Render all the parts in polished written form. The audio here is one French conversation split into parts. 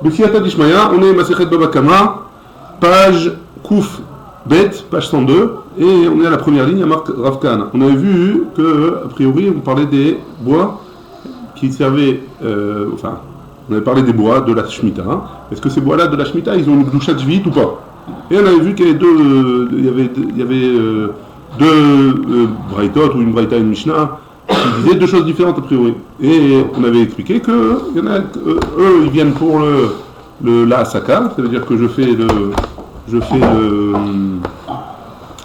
B'siyata d'Ishmaya, on est Masechet Baba Kama, page Kouf Bet, page 102, et on est à la première ligne à marque Rav Kahana. On avait vu que, a priori, on parlait des bois qui servaient, on avait parlé des bois de la Shemitah. Est-ce que ces bois-là de la Shemitah, ils ont une gdushat shvit ou pas? Et on avait vu qu'il y avait deux braïtot, ou une braïta et une mishnah, qui disaient deux choses différentes a priori. Et on avait expliqué que il y en a, eux, ils viennent pour la asaka, ça veut dire que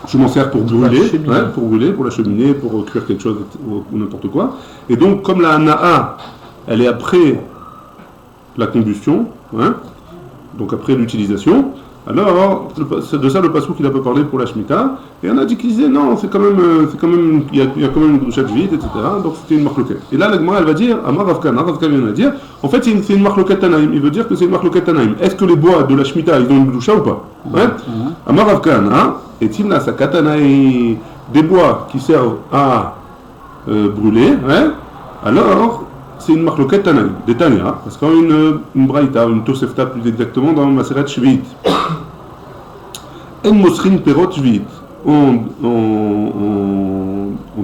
je m'en sers pour brûler, pour la cheminée, pour cuire quelque chose ou n'importe quoi. Et donc, comme la hana'a, elle est après la combustion, donc après l'utilisation, alors de ça le passouk il a pas parlé pour la Shemitah, et on a dit qu'il disait non, c'est quand même, il y a quand même une gdushat vide, etc. Donc c'était une marloquette. Et là la Gemara elle va dire, Amar Rav Kahana vient de dire, en fait c'est une marloquette Tanaïm. Il veut dire que c'est une marloquette Tanaïm. Est-ce que les bois de la Shemitah ils ont une gdusha ou pas? Amar Rav Kahana, et Timna Sakatanaï, des bois qui servent à brûler, alors c'est une marloquette Tanaïm, des Tanya, parce qu'on a une braïta, une tosefta plus exactement dans Maseret Shvi'it. En mosrin perot shvi'it. On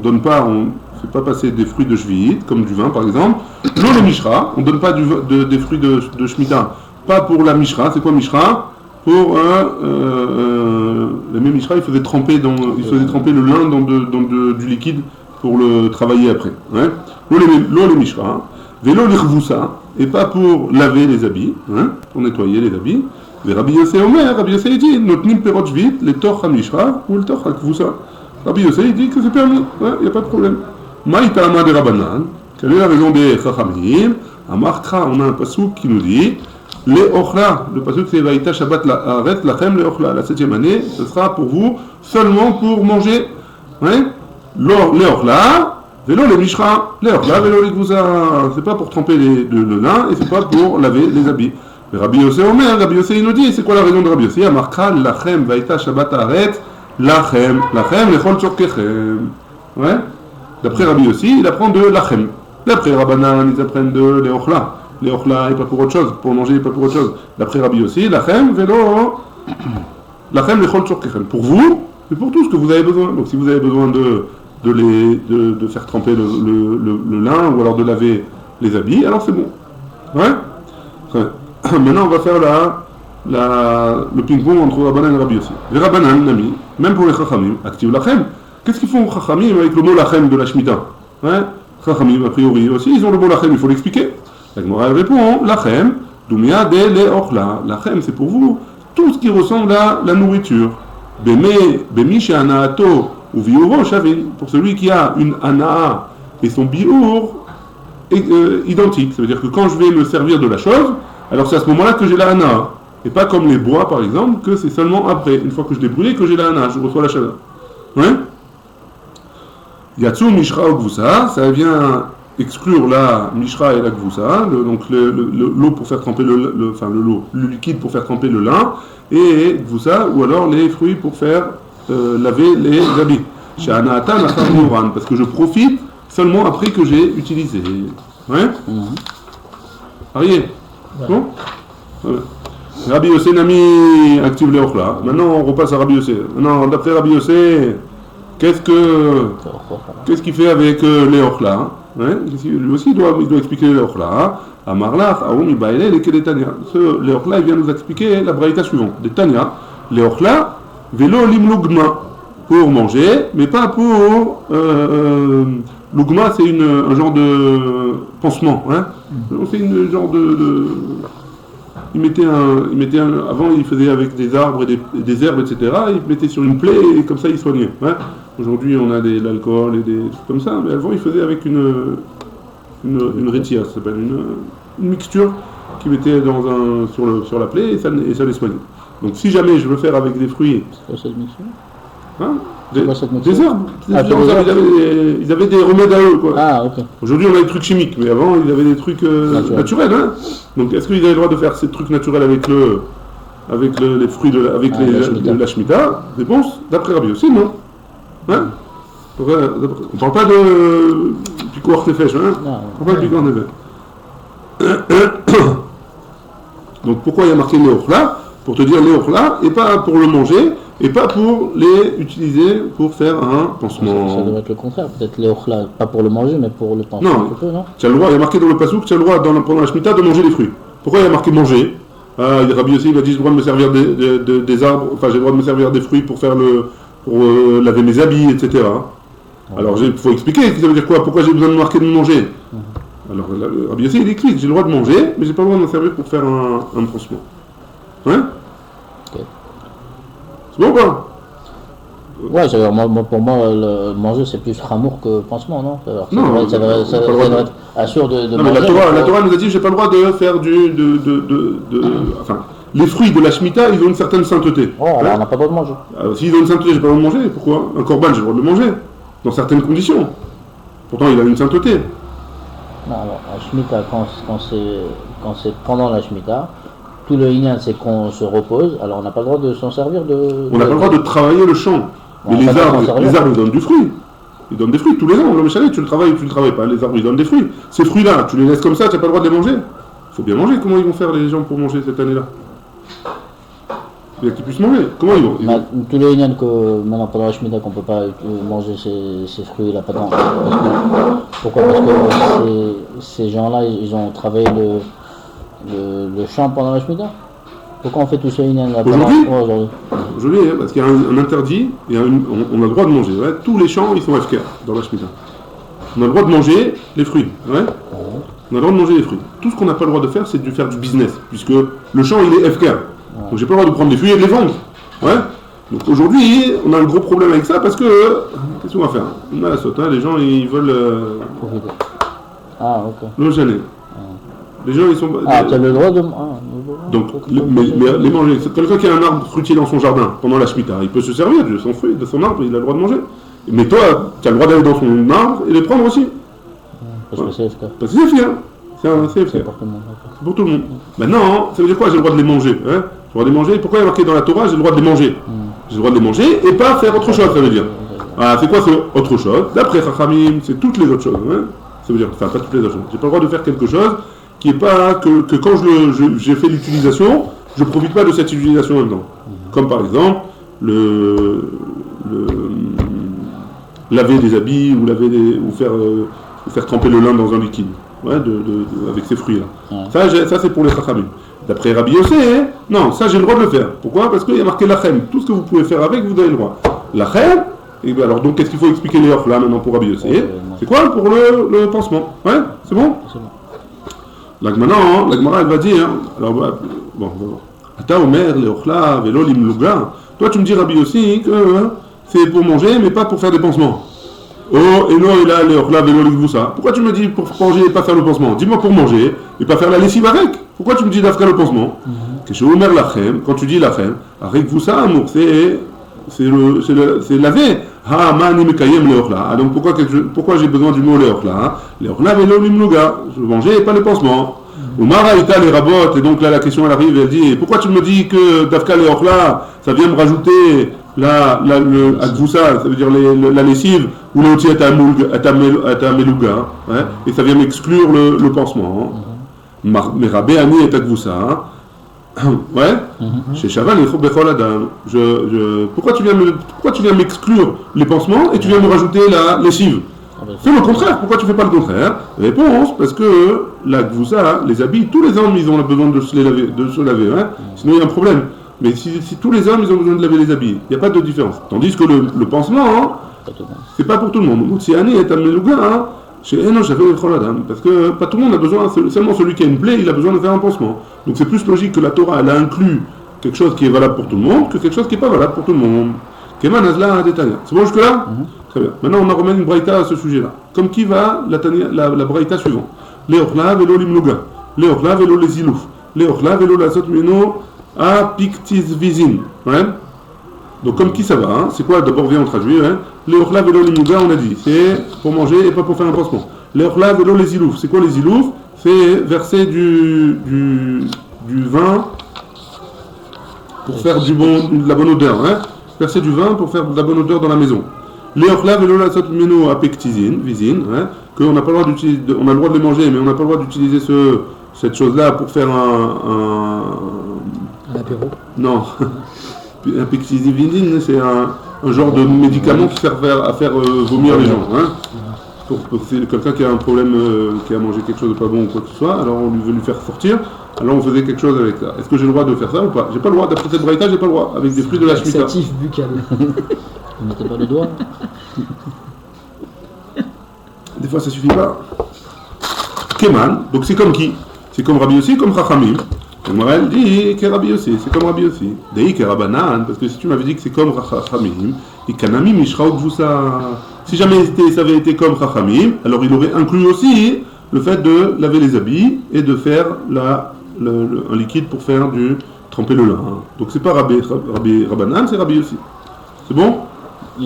donne pas, on fait pas passer des fruits de shvi'it, comme du vin par exemple. Non le mishra, on donne pas des fruits de Shemitah, pas pour la mishra. C'est quoi mishra? Pour le même mishra, il faisait tremper le lin dans du liquide pour le travailler après. L'eau le mishra, vélo l'irvoussa, et pas pour laver les habits, pour nettoyer les habits. Et Rabbi Yossé Omer, Rabbi Yossé dit, notnim perot shvit, les toch ha-mishra ou le toch ha-kvoussa. Rabbi Yossé dit que c'est permis, il n'y a pas de problème. Maïta ama de Rabbanan, quelle est la raison des chachamim? À Markra, on a un passouk qui nous dit, les ochla, le passouk c'est Vaïta Shabbat la'aret lachem les ochla, la 7e année, ce sera pour vous seulement pour manger, les ochla, vélo les mishra, les ochla, vélo les gouza, c'est pas pour tremper le lin et c'est pas pour laver les habits. Mais Rabbi Yossé Omer, Rabbi Yossé il nous dit, c'est quoi la raison de Rabbi Yossé? Amarkra lachem Vaïta Shabbat la'aret lachem lechol tzorkechem. D'après Rabbi Yossé, il apprend de lachem. D'après Rabbanan, ils apprennent de les ochla. Les ochla et pas pour autre chose, pour manger et pas pour autre chose. D'après Rabbi Yossé, lachem vélo lachem lechol tzorkechem. Pour vous, et pour tout ce que vous avez besoin. Donc si vous avez besoin de faire tremper le lin ou alors de laver les habits, alors c'est bon. Maintenant on va faire le ping-pong entre Rabbanan et Rabbi Yossé. Les Rabbanan, Nami, même pour les Chachamim, active lachem. Qu'est-ce qu'ils font Chachamim avec le mot lachem de la Shemitah? Chachamim, a priori aussi, ils ont le mot lachem, il faut l'expliquer. La Gemara répond, lachem, dumia de le'ochla. Lachem, c'est pour vous tout ce qui ressemble à la nourriture. Bemi she'ana'ato ou bi'uro shavin. Pour celui qui a une ana'a et son bi'ur identique. Ça veut dire que quand je vais me servir de la chose, alors c'est à ce moment-là que j'ai la ana'a. Et pas comme les bois, par exemple, que c'est seulement après, une fois que je l'ai brûlé, que j'ai la ana'a, je reçois la chaleur. Yatsu mishra ou gvoussa, ça vient exclure la mishra et la gvoussa, donc l'eau pour faire tremper le liquide pour faire tremper le lin, et gvoussa, ou alors les fruits pour faire laver les habits. Chez Anahatan, parce que je profite seulement après que j'ai utilisé. Arié. Bon. Rabbi Yossé Nami active les ochla. Maintenant on repasse à Rabbi Yossé. Maintenant d'après Rabbi Yossé, qu'est-ce qu'il fait avec les ochla? Lui aussi il doit expliquer les ochla. Amarlach, Aoum, Ibaïle, les Tanya. Les ochla il vient nous expliquer la braïta suivante. Les Tanya, les ochla, vélo limlugma, pour manger, mais pas pour. Lugma c'est un genre de pansement. C'est une genre de il mettait avant il faisait avec des arbres et des herbes, etc. Il mettait sur une plaie et comme ça il soignait. Aujourd'hui on a de l'alcool et des trucs comme ça, mais avant il faisait avec une rétia, ça s'appelle une mixture qu'il mettait sur la plaie et ça les soignait. Donc si jamais je veux faire avec des fruits. C'est quoi cette mixture? Des herbes. Ils avaient des remèdes à eux, quoi. Ok. Aujourd'hui, on a des trucs chimiques, mais avant, ils avaient des trucs naturels. Donc, est-ce qu'ils avaient le droit de faire ces trucs naturels avec les fruits de la Shemitah? Réponse, d'après Rabbi Yossé, non. On parle pas de Picouar Nefesh, On parle pas de Picouar Nefesh. Donc pourquoi il y a marqué Léochla? Pour te dire Léochla, et pas pour le manger, et pas pour les utiliser pour faire un pansement. Ça devrait être le contraire, peut-être Léochla, pas pour le manger, mais pour le pansement. Non, tu as le droit, il y a marqué dans le Passouk, tu as le droit pendant la Shemitah de manger les fruits. Pourquoi il y a marqué manger? Rabbi aussi il m'a dit j'ai le droit de me servir des arbres, enfin j'ai le droit de me servir des fruits pour faire pour laver mes habits, etc. Alors il faut expliquer, ça veut dire quoi? Pourquoi j'ai besoin de marquer de manger? Alors Rabbi aussi il explique, j'ai le droit de manger, mais j'ai pas le droit de m'en servir pour faire un pansement. Ouais? Okay. C'est bon ou pas? Ouais, pour moi, le manger c'est plus ramour que pansement, non? Ça devrait être assure de non, manger. Mais la Torah nous a dit j'ai pas le droit de faire enfin, les fruits de la Shemitah, ils ont une certaine sainteté. Oh, alors on n'a pas le droit de manger. S'ils ont une sainteté, j'ai pas le droit de manger. Pourquoi? Un corban, j'ai le droit de le manger, dans certaines conditions. Pourtant, il a une sainteté. Non, alors, la Shemitah, quand c'est pendant la Shemitah, tout le Inyan, c'est qu'on se repose, alors on n'a pas le droit de s'en servir de... On n'a pas le droit de travailler le champ. Mais les arbres, ils donnent du fruit. Ils donnent des fruits tous les ans. Le chalet, tu le travailles ou tu le travailles pas. Les arbres, ils donnent des fruits. Ces fruits-là, tu les laisses comme ça, tu n'as pas le droit de les manger. Il faut bien manger. Comment ils vont faire les gens pour manger cette année-là? Il y a qu'ils puissent manger. Comment ils vont Tous les Inyan que maintenant pendant la Shemitah qu'on ne peut pas manger ces fruits-là, pourquoi? Parce que ces gens-là, ils ont travaillé le champ pendant la Shemitah. Pourquoi on fait tout ça là Aujourd'hui, parce qu'il y a un interdit, on a le droit de manger. Ouais. Tous les champs, ils sont FK dans la Shemitah. On a le droit de manger les fruits. Ouais. On a le droit de manger les fruits. Tout ce qu'on n'a pas le droit de faire, c'est de faire du business, puisque le champ, il est FK. Donc j'ai pas le droit de prendre les fruits et de les vendre. Ouais. Donc aujourd'hui, on a un gros problème avec ça, parce que, qu'est-ce qu'on va faire? On a la saute, les gens, ils veulent... le gêner. Les gens, ils sont... tu as le droit de... Donc, mais les manger. Quelqu'un qui a un arbre fruitier dans son jardin pendant la Shemitah, il peut se servir de son fruit, de son arbre, il a le droit de manger. Mais toi, tu as le droit d'aller dans son arbre et les prendre aussi. Parce que c'est FK. Parce que c'est FK. C'est FK. C'est pour tout le monde. Maintenant, ça veut dire quoi? J'ai le droit de les manger. Hein? J'ai le droit de les manger. Pourquoi il y a marqué dans la Torah, j'ai le droit de les manger? J'ai le droit de les manger et pas faire autre chose, ça veut dire. C'est quoi c'est autre chose? D'après Chachamim, c'est toutes les autres choses. Hein? Ça veut dire, enfin, pas toutes les autres choses. J'ai pas le droit de faire quelque chose qui est pas que quand j'ai fait l'utilisation, je profite pas de cette utilisation maintenant. Comme par exemple laver des habits ou faire tremper le lin dans un liquide, avec ces fruits là. Ça c'est pour les chachamim. D'après Rabbi Yossé, non, ça j'ai le droit de le faire. Pourquoi? Parce qu'il y a marqué lachem. Tout ce que vous pouvez faire avec, vous avez le droit. Lachem. Et bien alors donc qu'est-ce qu'il faut expliquer les offres là maintenant pour Rabbi Yossé? C'est quoi pour le pansement? Ouais, c'est bon? C'est bon. La Gemara elle va dire, alors bon, Ata Omer, Leochla, Velo, Limluga. Toi tu me dis Rabbi aussi que c'est pour manger mais pas pour faire des pansements. Oh, et non, il a Leochla, Velo, Limluga. Pourquoi tu me dis pour manger et pas faire le pansement? Dis-moi pour manger et pas faire la lessive avec. Pourquoi tu me dis d'afka le pansement? Que Omer Lachem, quand tu dis Lachem, avec vous ça, amour, c'est laver. Donc pourquoi j'ai besoin du mot Leochla? Leochla velo limluga. Je veux manger et pas les pansements. Umaraïta les rabotes. Et donc là la question elle arrive, elle dit pourquoi tu me dis que Dafka Leochla, ça vient me rajouter le Advoussa, ça veut dire la lessive, ou le outil Atameluga, et ça vient m'exclure le pansement. Mais Rabé Ani et Advoussa. Ouais. Chez Chaval et Bechol Adam. Pourquoi tu viens m'exclure les pansements et tu viens me rajouter la lessive? Fais le contraire. Pourquoi tu fais pas le contraire? Réponse, parce que la Gvousa, les habits, tous les hommes ils ont besoin de se laver, hein. Sinon il y a un problème. Mais si tous les hommes ils ont besoin de laver les habits, il n'y a pas de différence. Tandis que le pansement, c'est pas pour tout le monde. Si Annie est un melouga, chez Eno, j'avais le Adam, parce que pas tout le monde a besoin, seulement celui qui a une plaie, il a besoin de faire un pansement. Donc c'est plus logique que la Torah, elle a inclus quelque chose qui est valable pour tout le monde, que quelque chose qui n'est pas valable pour tout le monde. Keman Azla Détail. C'est bon jusque-là? Très bien. Maintenant on a remis une braïta à ce sujet-là. Comme qui va la braïta suivante? Léochla velo limluga. Léochla velo les ilouf. Léochla velo la sot meno a pictis visin. Ouais. Donc comme qui ça va, hein? C'est quoi? D'abord viens on traduit, hein? Léochla velo limluga, on a dit, c'est pour manger et pas pour faire un pansement. Léochla velo les ilouf. C'est quoi les ilouf? C'est verser du vin pour faire de la bonne odeur, hein? Verser du vin pour faire de la bonne odeur dans la maison. Léochla velo la sot meno a pictisin, visin, hein? Qu'on n'a pas le droit d'utiliser, on a le droit de les manger, mais on n'a pas le droit d'utiliser cette chose-là pour faire un apéro. Non, un pixividine, c'est un genre de médicament qui sert à faire vomir les gens. Hein. Pour c'est quelqu'un qui a un problème, qui a mangé quelque chose de pas bon ou quoi que ce soit, alors on veut lui faire sortir, alors on faisait quelque chose avec ça. Est-ce que j'ai le droit de faire ça ou pas? J'ai pas le droit, d'après cette braïta, j'ai pas le droit, avec des fruits de la Shemitah. Laxatif buccal. Vous mettez pas les doigts. Des fois ça suffit pas. Keman, donc c'est comme qui? C'est comme Rabbi Yossi, comme Chachamim. Elle dit que Rabbi Yossi, c'est comme Rabbi Yossi. Dei que Rabbanan, parce que si tu m'avais dit que c'est comme Chachamim, et Kanami Mishra Ukvusa. Si jamais ça avait été comme Chachamim, alors il aurait inclus aussi le fait de laver les habits et de faire un liquide pour faire tremper le lin. Donc c'est pas Rabbanan, c'est Rabbi Yossi. C'est bon?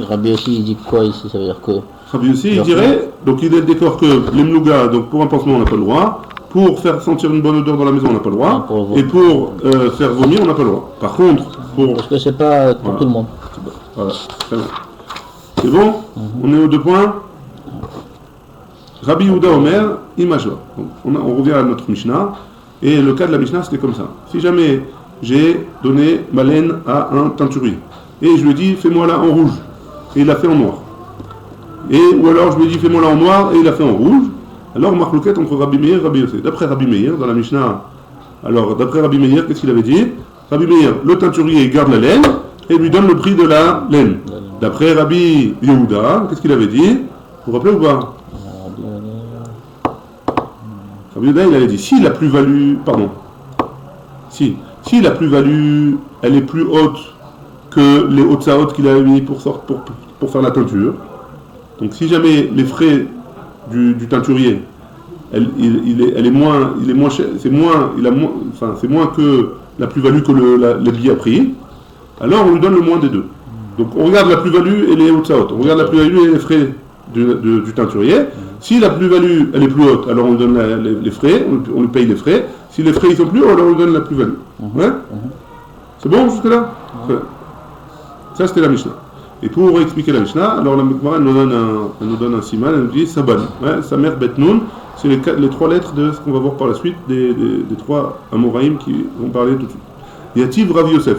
Rabbi aussi, il dit quoi ici? Ça veut dire que. Rabbi aussi, il dirait, donc il est d'accord que les mlougas, donc pour un pansement on n'a pas le droit, pour faire sentir une bonne odeur dans la maison on n'a pas le droit, et pour faire vomir on n'a pas le droit. Par contre, pour... Parce que c'est pas pour tout le monde. Voilà, très bien. C'est bon? On est aux 2 points. Rabbi Yehuda Omer, Imajor. On revient à notre Mishnah, et le cas de la Mishnah c'était comme ça. Si jamais j'ai donné ma laine à un teinturier, et je lui ai dit fais-moi là en rouge, et il l'a fait en noir. Ou alors je lui ai dit fais-moi là en noir et il a fait en rouge. Alors marloquette entre Rabbi Meir et Rabbi Yossi. D'après Rabbi Meir, dans la Mishnah, alors d'après Rabbi Meir, qu'est-ce qu'il avait dit? Rabbi Meir, le teinturier garde la laine et lui donne le prix de la laine. D'après Rabbi Yehuda, qu'est-ce qu'il avait dit? Vous vous rappelez ou pas? Rabbi Yehuda, il avait dit si la plus-value, si la plus-value, elle est plus haute que les Otsaot qu'il avait mis pour faire la teinture. Donc si jamais les frais du teinturier, il est moins cher, c'est moins que la plus-value que le billet a pris, alors on lui donne le moins des deux. Donc on regarde la plus-value et les Otsaot, on regarde la plus-value et les frais du teinturier. Si la plus-value elle est plus haute, alors on lui donne les frais, on lui paye les frais. Si les frais ils sont plus hauts, alors on lui donne la plus-value. Ouais? C'est bon jusque-là? Ça c'était la Mishnah. Et pour expliquer la Mishnah, alors la Gemara nous donne un siman, elle nous dit Saban. Ouais, sa mère Bet-Nun, c'est les 3 lettres de ce qu'on va voir par la suite, des 3 Amoraïm qui vont parler tout de suite. Yativ Rav Yosef,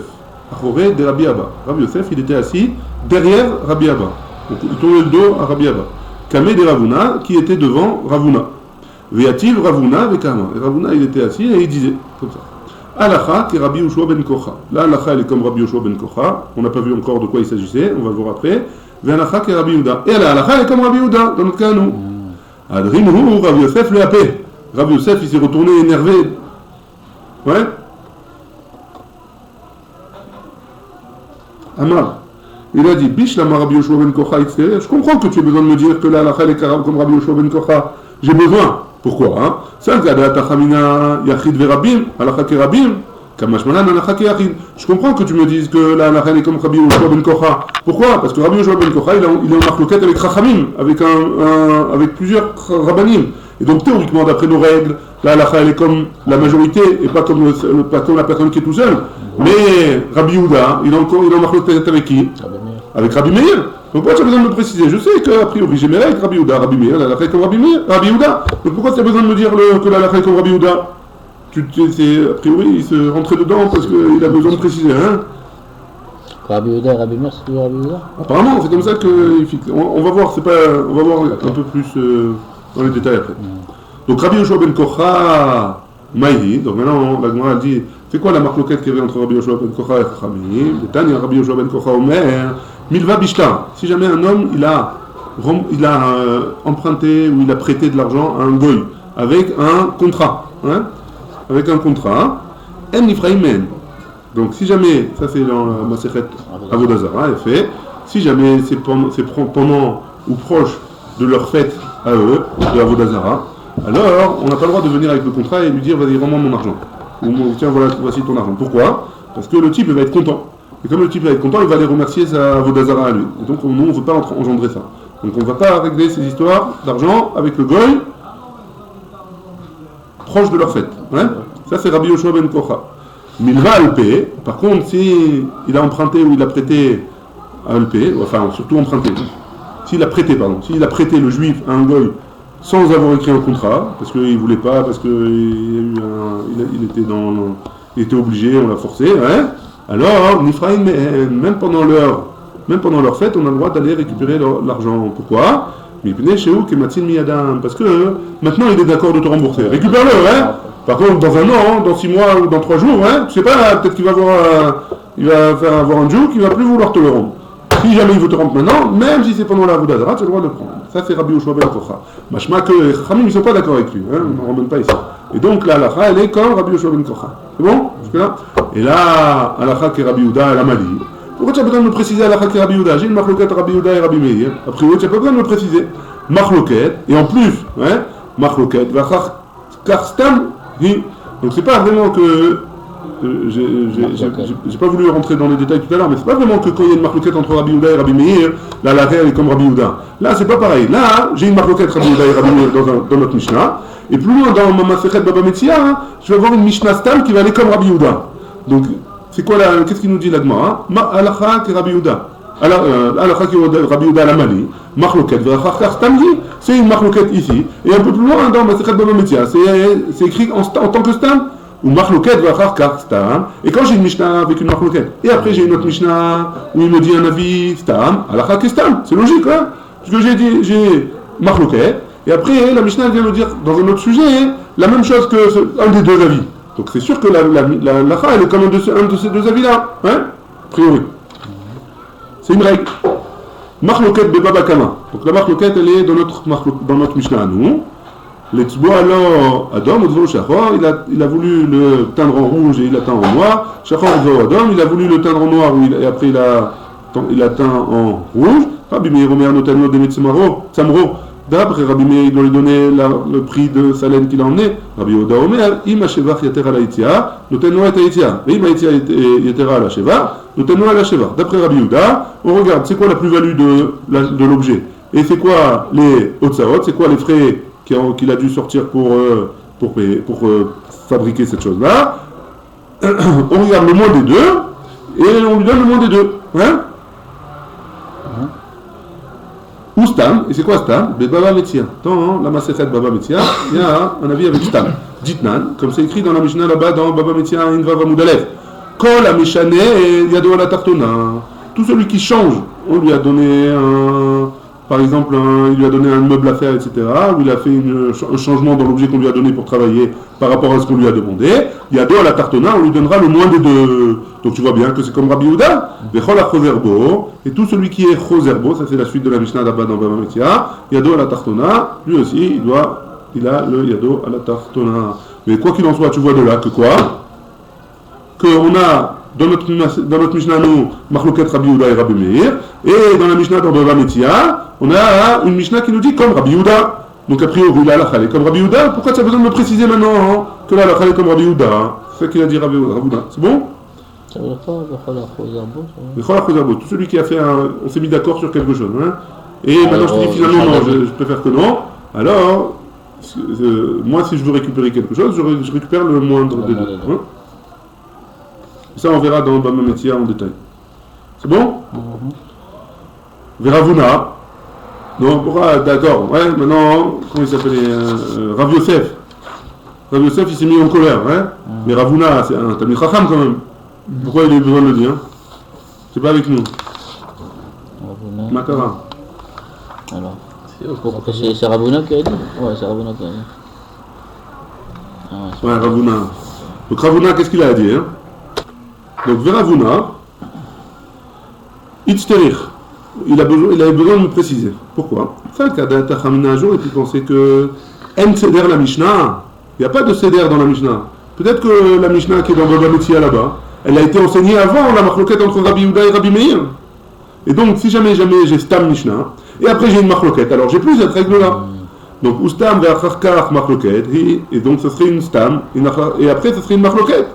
Achoré de Rabbi Abba. Rav Yosef, il était assis derrière Rabbi Abba. Donc il tournait le dos à Rabbi Abba. Kamé de Ravuna, qui était devant Ravuna. Yativ Ravuna avec Kama. Et Ravuna, il était assis et il disait, comme ça. Alacha qui est Rabbi Yoshua ben Kocha. Là, Alacha, elle est comme Rabbi Yoshua ben Kocha. On n'a pas vu encore de quoi il s'agissait, on va le voir après. Alacha qui est Rabbi Yehuda. Et là, Alacha, elle est comme Rabbi Yehuda, dans notre cas, nous. Adrimru, Rabbi Yosef le happé. Rabbi Yosef, il s'est retourné énervé. Ouais. Amar. Il a dit, Bish lama Rabbi Yoshua ben Kocha, je comprends que tu as besoin de me dire que là, Alacha, elle est comme Rabbi Yoshua ben Kocha. J'ai besoin. Pourquoi? Je comprends que tu me dises que la halakha est comme Rabbi Yoshua ben Kocha. Pourquoi? Parce que Rabbi Yoshua ben Kocha, il est en marloquette avec Chachamim, avec plusieurs rabbanim. Et donc théoriquement, d'après nos règles, la halakha elle est comme la majorité et pas comme la personne qui est tout seul. Mais Rabbi Yehuda, il est en marloquette avec qui? Avec Rabbi Meir. Donc pourquoi tu as besoin de me préciser? Je sais qu'a priori j'ai mes règles, Rabbi Yehuda, Rabbi Meir, la halakha est comme Rabbi Yehuda. Donc pourquoi tu as besoin de me dire que la halakha est comme Rabbi Yehuda? A priori il se rentrait dedans parce qu'il a besoin de préciser, hein? Rabbi Yehuda, Rabbi Meir, c'est toujours Rabbi Yehuda? Apparemment, c'est comme ça qu'il fixe. On va voir, on va voir un peu plus dans les détails après. Donc Rabbi Yoshua ben Kocha, Maïhi, donc maintenant la Gemara dit, c'est quoi la marloquette qu'il y avait entre Rabbi Yoshua ben Kocha et Chachamim? Le Tanya, Rabbi Yoshua ben Kocha Omer, Milva Bishta. Si jamais un homme, il a emprunté ou il a prêté de l'argent à un goy, avec un contrat, hein? Avec un contrat, En Ifraïmen. Donc si jamais, ça c'est dans la Masechet Avodazara, est fait, si jamais c'est pendant ou proche de leur fête à eux, de Avodazara, alors on n'a pas le droit de venir avec le contrat et lui dire vas-y rends-moi mon argent. Ou tiens voici ton argent. Pourquoi? Parce que le type il va être content. Et comme le type va être content, il va aller remercier sa Avodazara à lui. Et donc nous on ne veut pas engendrer ça. Donc on ne va pas régler ces histoires d'argent avec le goy proche de leur fête. Ouais, ça c'est Rabbi Yoshua ben Kocha. Milva Alpé, par contre, si il a emprunté ou il a prêté à Alpé, enfin surtout emprunté, s'il a prêté le juif à un goy sans avoir écrit un contrat, parce qu'il ne voulait pas, parce qu'il il était obligé, on l'a forcé, hein. Alors, Nifraïm, même pendant leur fête, on a le droit d'aller récupérer l'argent. Pourquoi? Parce que maintenant il est d'accord de te rembourser. Récupère-le, hein. Par contre, dans un an, dans 6 mois ou dans 3 jours, hein, tu sais pas, peut-être qu'il va avoir un jour qui va plus vouloir te le rendre. Si jamais il veut te rendre maintenant, même si c'est pendant la Avodah Zarah, tu as le droit de le prendre. Ça, c'est Rabbi Yoshua ben Kocha. Machma que les Chachamim, ils ne sont pas d'accord avec lui, hein, on ne ramène pas ici. Et donc, la halakha, elle est comme Rabbi Yoshua ben Kocha. C'est bon? Jusque-là? Et là, halakha qui est Rabbi Yehuda, elle a Mali. Pourquoi tu as besoin de me préciser halakha qui est Rabbi Yehuda? J'ai une marloquette Rabbi Yehuda et Rabbi Meir. A priori, tu n'as pas besoin de me préciser. Marloquette, et en plus, hein, marloquette, karstam, donc c'est pas vraiment que. J'ai pas voulu rentrer dans les détails tout à l'heure, mais c'est pas vraiment que quand il y a une marloquette entre Rabbi Yehuda et Rabbi Meir, là la règle est comme Rabbi Yehuda. Là c'est pas pareil. Là j'ai une marloquette Rabbi Yehuda et Rabbi Meir dans notre Mishnah, et plus loin dans ma Masechet Baba Metzia, hein, je vais avoir une Mishnah Stam qui va aller comme Rabbi Yehuda. Donc c'est quoi qu'est-ce qu'il nous dit l'Agma? Halakha qui est Rabbi Yehuda. Halakha qui est Rabbi Yehuda la Mali, marloquette Vachar Stamji, c'est une marloquette ici, et un peu plus loin dans Masechet Baba Metzia, c'est écrit en tant que Stam. Ou marloquette va faire stam, et quand j'ai une Mishnah avec une marloquette, et après j'ai une autre Mishnah où il me dit un avis stam, halakha que stam, c'est logique, hein? Parce que j'ai marloquette, et après la Mishnah vient me dire dans un autre sujet la même chose que un des deux avis. Donc c'est sûr que la halakha elle est comme un de ces deux avis-là, hein? A priori. C'est une règle. Marloquette bebaba kama. Donc la marloquette elle est dans notre Mishnah à nous. L'etzbo alors Adam, il a voulu le teindre en rouge et il a teint en noir. Shachor Adam, il a voulu le teindre en noir et après il a teint en rouge. Rabbi Meir Omer Notano de Metzmaro, Samro. D'après Rabbi Meir, il doit lui donner le prix de sa laine qu'il a emmené. Rabbi Yehuda Omer, Ima Shevach Yater ala Itia, Notano et Itia. Et Ima Itia Yater ala Shevach, Notano ala Shevach. D'après Rabbi Yehuda, on regarde c'est quoi la plus-value de l'objet. Et c'est quoi les Otsaot, c'est quoi les frais qu'il a dû sortir pour fabriquer cette chose-là. On regarde le moins des deux et on lui donne le moins des deux. Hein? Ou Stam, et c'est quoi Stam? Baba Metzia. Dans la Masechet Baba Metzia, il y a un avis avec Stam. Ditnan, comme c'est écrit dans la Mishnah là-bas, dans Baba Metzia, Inva Vamudalev. Kol Amishane et Yado ala Tartona. Tout celui qui change, on lui a donné par exemple, il lui a donné un meuble à faire, etc., ou il a fait un changement dans l'objet qu'on lui a donné pour travailler par rapport à ce qu'on lui a demandé. Il y a deux à la tartona, on lui donnera le moins des deux. Donc tu vois bien que c'est comme Rabbi Yehuda, et tout celui qui est choserbo, ça c'est la suite de la Mishnah là-bas dans Baba Metzia, il y a deux à la tartona, lui aussi, il a le yado à la tartona. Mais quoi qu'il en soit, tu vois de là que quoi? Qu'on a dans notre Mishnah, nous, Marloquet Rabbi Yehuda et Rabbi Meir, et dans la Mishnah dans Baba Metzia, on a une Mishnah qui nous dit comme Rabbi Yehuda. Donc a priori, la halakha est comme Rabbi Yehuda. Pourquoi tu as besoin de me préciser maintenant que la halakha est comme Rabbi Yehuda? C'est ce qu'il a dit Rabbi Yehuda. C'est bon? Ça veut dire quoi, tout celui qui a fait on s'est mis d'accord sur quelque chose. Hein? Et maintenant je te dis finalement non, je préfère que non. Alors, moi si je veux récupérer quelque chose, je récupère le moindre des deux. Hein? Ça on verra dans Baba Metzia en détail. C'est bon? Veravuna. Non, d'accord. Ouais, maintenant, comment il s'appelait Rav Yosef. Rav Yosef, il s'est mis en colère. Hein? Mais Ravuna, c'est un Talmid Chacham quand même. Pourquoi il a eu besoin de le dire? C'est pas avec nous. Makara. Alors, c'est Ravuna qui a dit? Ouais, c'est Ravuna qui a dit. Ouais, Ravuna. Donc Ravuna, qu'est-ce qu'il a à dire? Donc Veravuna, Itzterich. Il avait besoin de me préciser. Pourquoi? Ça, le cas d'Atachamina un jour, et puis penser que En Seder la Mishnah, il n'y a pas de Seder dans la Mishnah. Peut-être que la Mishnah qui est dans Baba Metzia là-bas, elle a été enseignée avant la marloquette entre Rabbi Yehuda et Rabbi Meir. Et donc, si jamais j'ai Stam Mishnah, et après j'ai une marloquette, alors j'ai plus cette règle-là. Donc, Ustam ve'acharkar marloquette, et donc ce serait une Stam, et après ce serait une marloquette.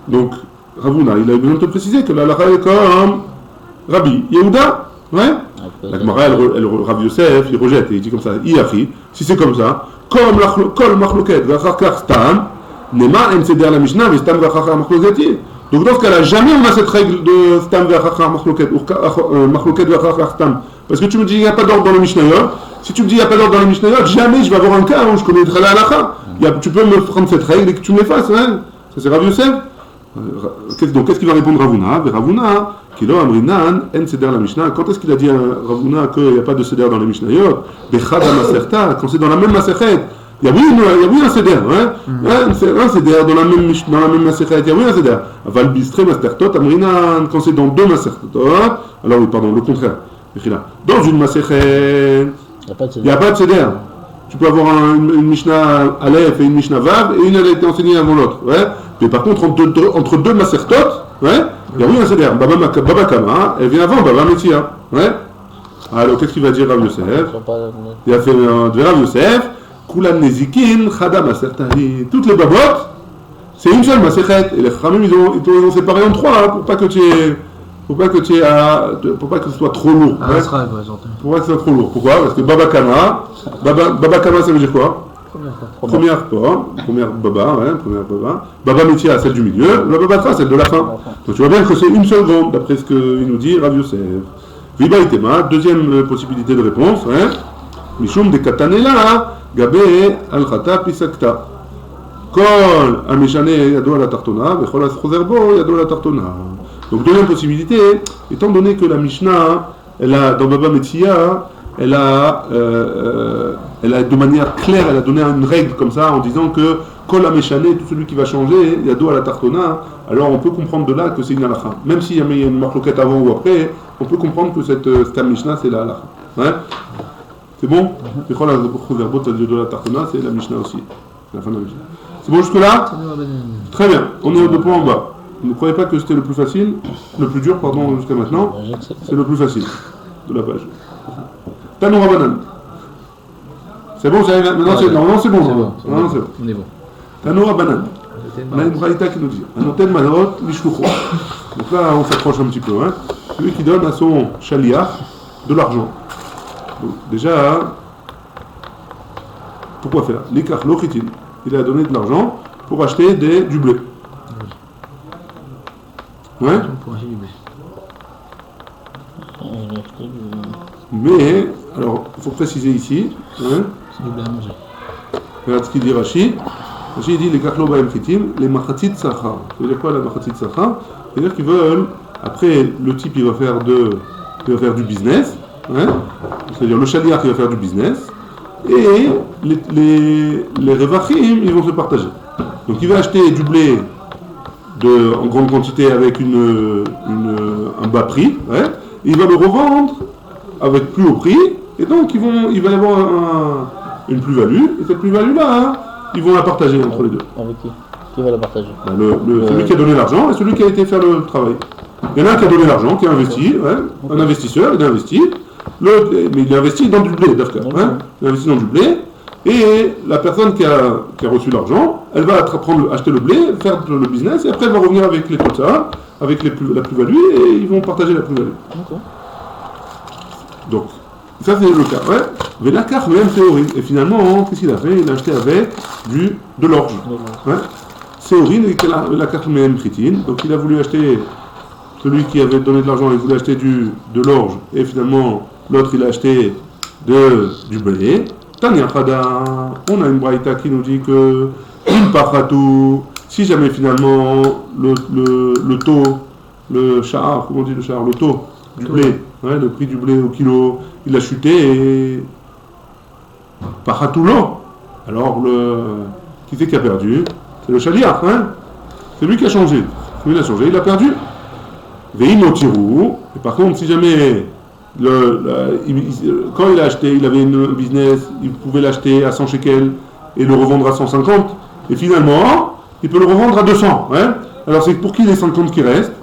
Donc, Ravuna, il a besoin de te préciser que la halakha est comme Rabbi Yehuda, ouais. La Gemara, Rav Yosef, il rejette et il dit comme ça, Iachi, si c'est comme ça, comme kol machloket v'acharkar stam, nema en seder la Mishnah v'stam v'acharkar machloket. Donc dans ce cas-là, jamais on a cette règle de stam v'acharkar machloket, machloket v'acharkar stam, parce que tu me dis il n'y a pas d'ordre dans le Mishnah, Si tu me dis il n'y a pas d'ordre dans les Mishnayot, jamais je vais avoir un cas où je connaîtrai la halakha. Tu peux me prendre cette règle et que tu me l'effaces. Hein. Ça c'est Rav Yosef. Donc qu'est-ce qu'il va répondre Ravuna? Ravuna, Kilo Amrinan, En Seder la Mishnah. Quand est-ce qu'il a dit à Ravuna qu'il n'y a pas de Seder dans les Mishnayot? Bechad Maserta, quand c'est dans la même Masechet. Il y a oui un Seder. Hein? Un Seder dans la même Masechet. Il y a oui un Seder. Aval Bistre Mastertot Amrinan, quand c'est dans deux Masertot. Alors oui, pardon, le contraire. Dans une Masechet, il n'y a pas de Seder. Tu peux avoir une Mishnah Aleph et une Mishnah Vav, et une elle a été enseignée avant l'autre. Ouais. Mais par contre, entre deux Masertot, ouais, il y a oui un Seder. Baba Kama, elle vient avant Baba Metzia. Ouais. Alors, qu'est-ce qu'il va dire Rav Yosef? Il a fait de Rav Yosef, Kulan Nezikin, Chada Masertahi. Toutes les babottes, c'est une seule Masechet. Et les Khamim, ils ont séparé en trois, hein, pour pas que tu aies. Pour pas que ce soit trop lourd. Ah, ouais. Pour pas que ce soit trop lourd. Pourquoi? Parce que Baba Kama, ça veut dire quoi? Première Baba, ouais, première Baba. Baba Metzia, celle du milieu. La Baba Tra, celle de la fin. Donc tu vois bien que c'est une seule grande, d'après ce qu'il nous dit Rav Yosef. Viba Itema, deuxième possibilité de réponse, hein. Mishum de Katanela, Gabé Al-Khata Pisakta. Kol Ameshane Yado la Tartona, Bechol Aschozerbo Yado la Tartona. Donc deuxième possibilité, étant donné que la Mishnah, elle a, dans Baba Metzia, elle a de manière claire, elle a donné une règle comme ça en disant que Kol Ameshane, tout celui qui va changer, Yado à la Tartona, alors on peut comprendre de là que c'est une halakha. Même s'il y a une marloquette avant ou après, on peut comprendre que cette Mishnah c'est la halakha. Ouais. C'est bon? Bechol Aschozerbo Yado la Tartona, c'est la Mishnah aussi. C'est la fin de la Mishnah. C'est bon jusque-là? Très bien, on est au deux points en bas. Ne croyez pas que c'était le plus facile, le plus dur, pardon, jusqu'à maintenant. C'est le plus facile de la page. Tanoura Banan. C'est bon, maintenant c'est bon. On est bon. Tanoura Banan. On a une braïta qui nous dit Anoten Manot Mishkucho. Donc là, on s'approche un petit peu. Hein. Celui qui donne à son chaliach de l'argent. Donc, déjà, pourquoi faire? L'ikach lochitin. Il a donné de l'argent pour acheter du blé. Ouais. Mais, alors, il faut préciser ici, hein, c'est du blé à manger. Regarde ce qu'il dit Rashi. Rashi dit les kaklo ba'em chitim, les machatit sacha. Ça veut dire quoi la machatit sacha? C'est-à-dire qu'ils veulent, après le type il va faire du business, hein, c'est-à-dire le shaliach il va faire du business, et les revachim ils vont se partager. Donc il va acheter du blé en grande quantité avec un bas prix, ouais, et il va le revendre avec plus haut prix, et donc il va y avoir une plus-value, et cette plus-value-là, hein, ils vont la partager entre les deux. Avec qui? Qui va la partager? Celui qui a donné l'argent et celui qui a été faire le travail. Il y en a un qui a donné l'argent, qui a investi, ouais, un investisseur, il a investi, mais il a investi dans du blé, d'accord, hein, il a investi dans du blé, et la personne qui a reçu l'argent, elle va acheter le blé, faire le business, et après elle va revenir avec les quotas, avec la plus-value, et ils vont partager la plus-value. Okay. Donc, ça c'est le cas, ouais. Mais la carte même théorie. Et finalement, qu'est-ce qu'il a fait? Il a acheté avec de l'orge. Ouais. Théorie, la carte même chitine. Donc il a voulu acheter, celui qui avait donné de l'argent, il voulait acheter de l'orge. Et finalement, l'autre il a acheté du blé. Tanya Khada, on a une braïta qui nous dit que une parhatou, si jamais finalement le taux, le char, comment on dit le char, le taux du blé, ouais, le prix du blé au kilo, il a chuté et parhatoulo. Alors qui c'est qui a perdu? C'est le chaliach, hein? C'est lui qui a changé. Lui il a changé, il a perdu. Veimotirou. Et par contre, si jamais quand il a acheté, il avait un business, il pouvait l'acheter à 100 shekels et le revendre à 150. Et finalement, il peut le revendre à 200. Hein. Alors c'est pour qui les 50 qui restent?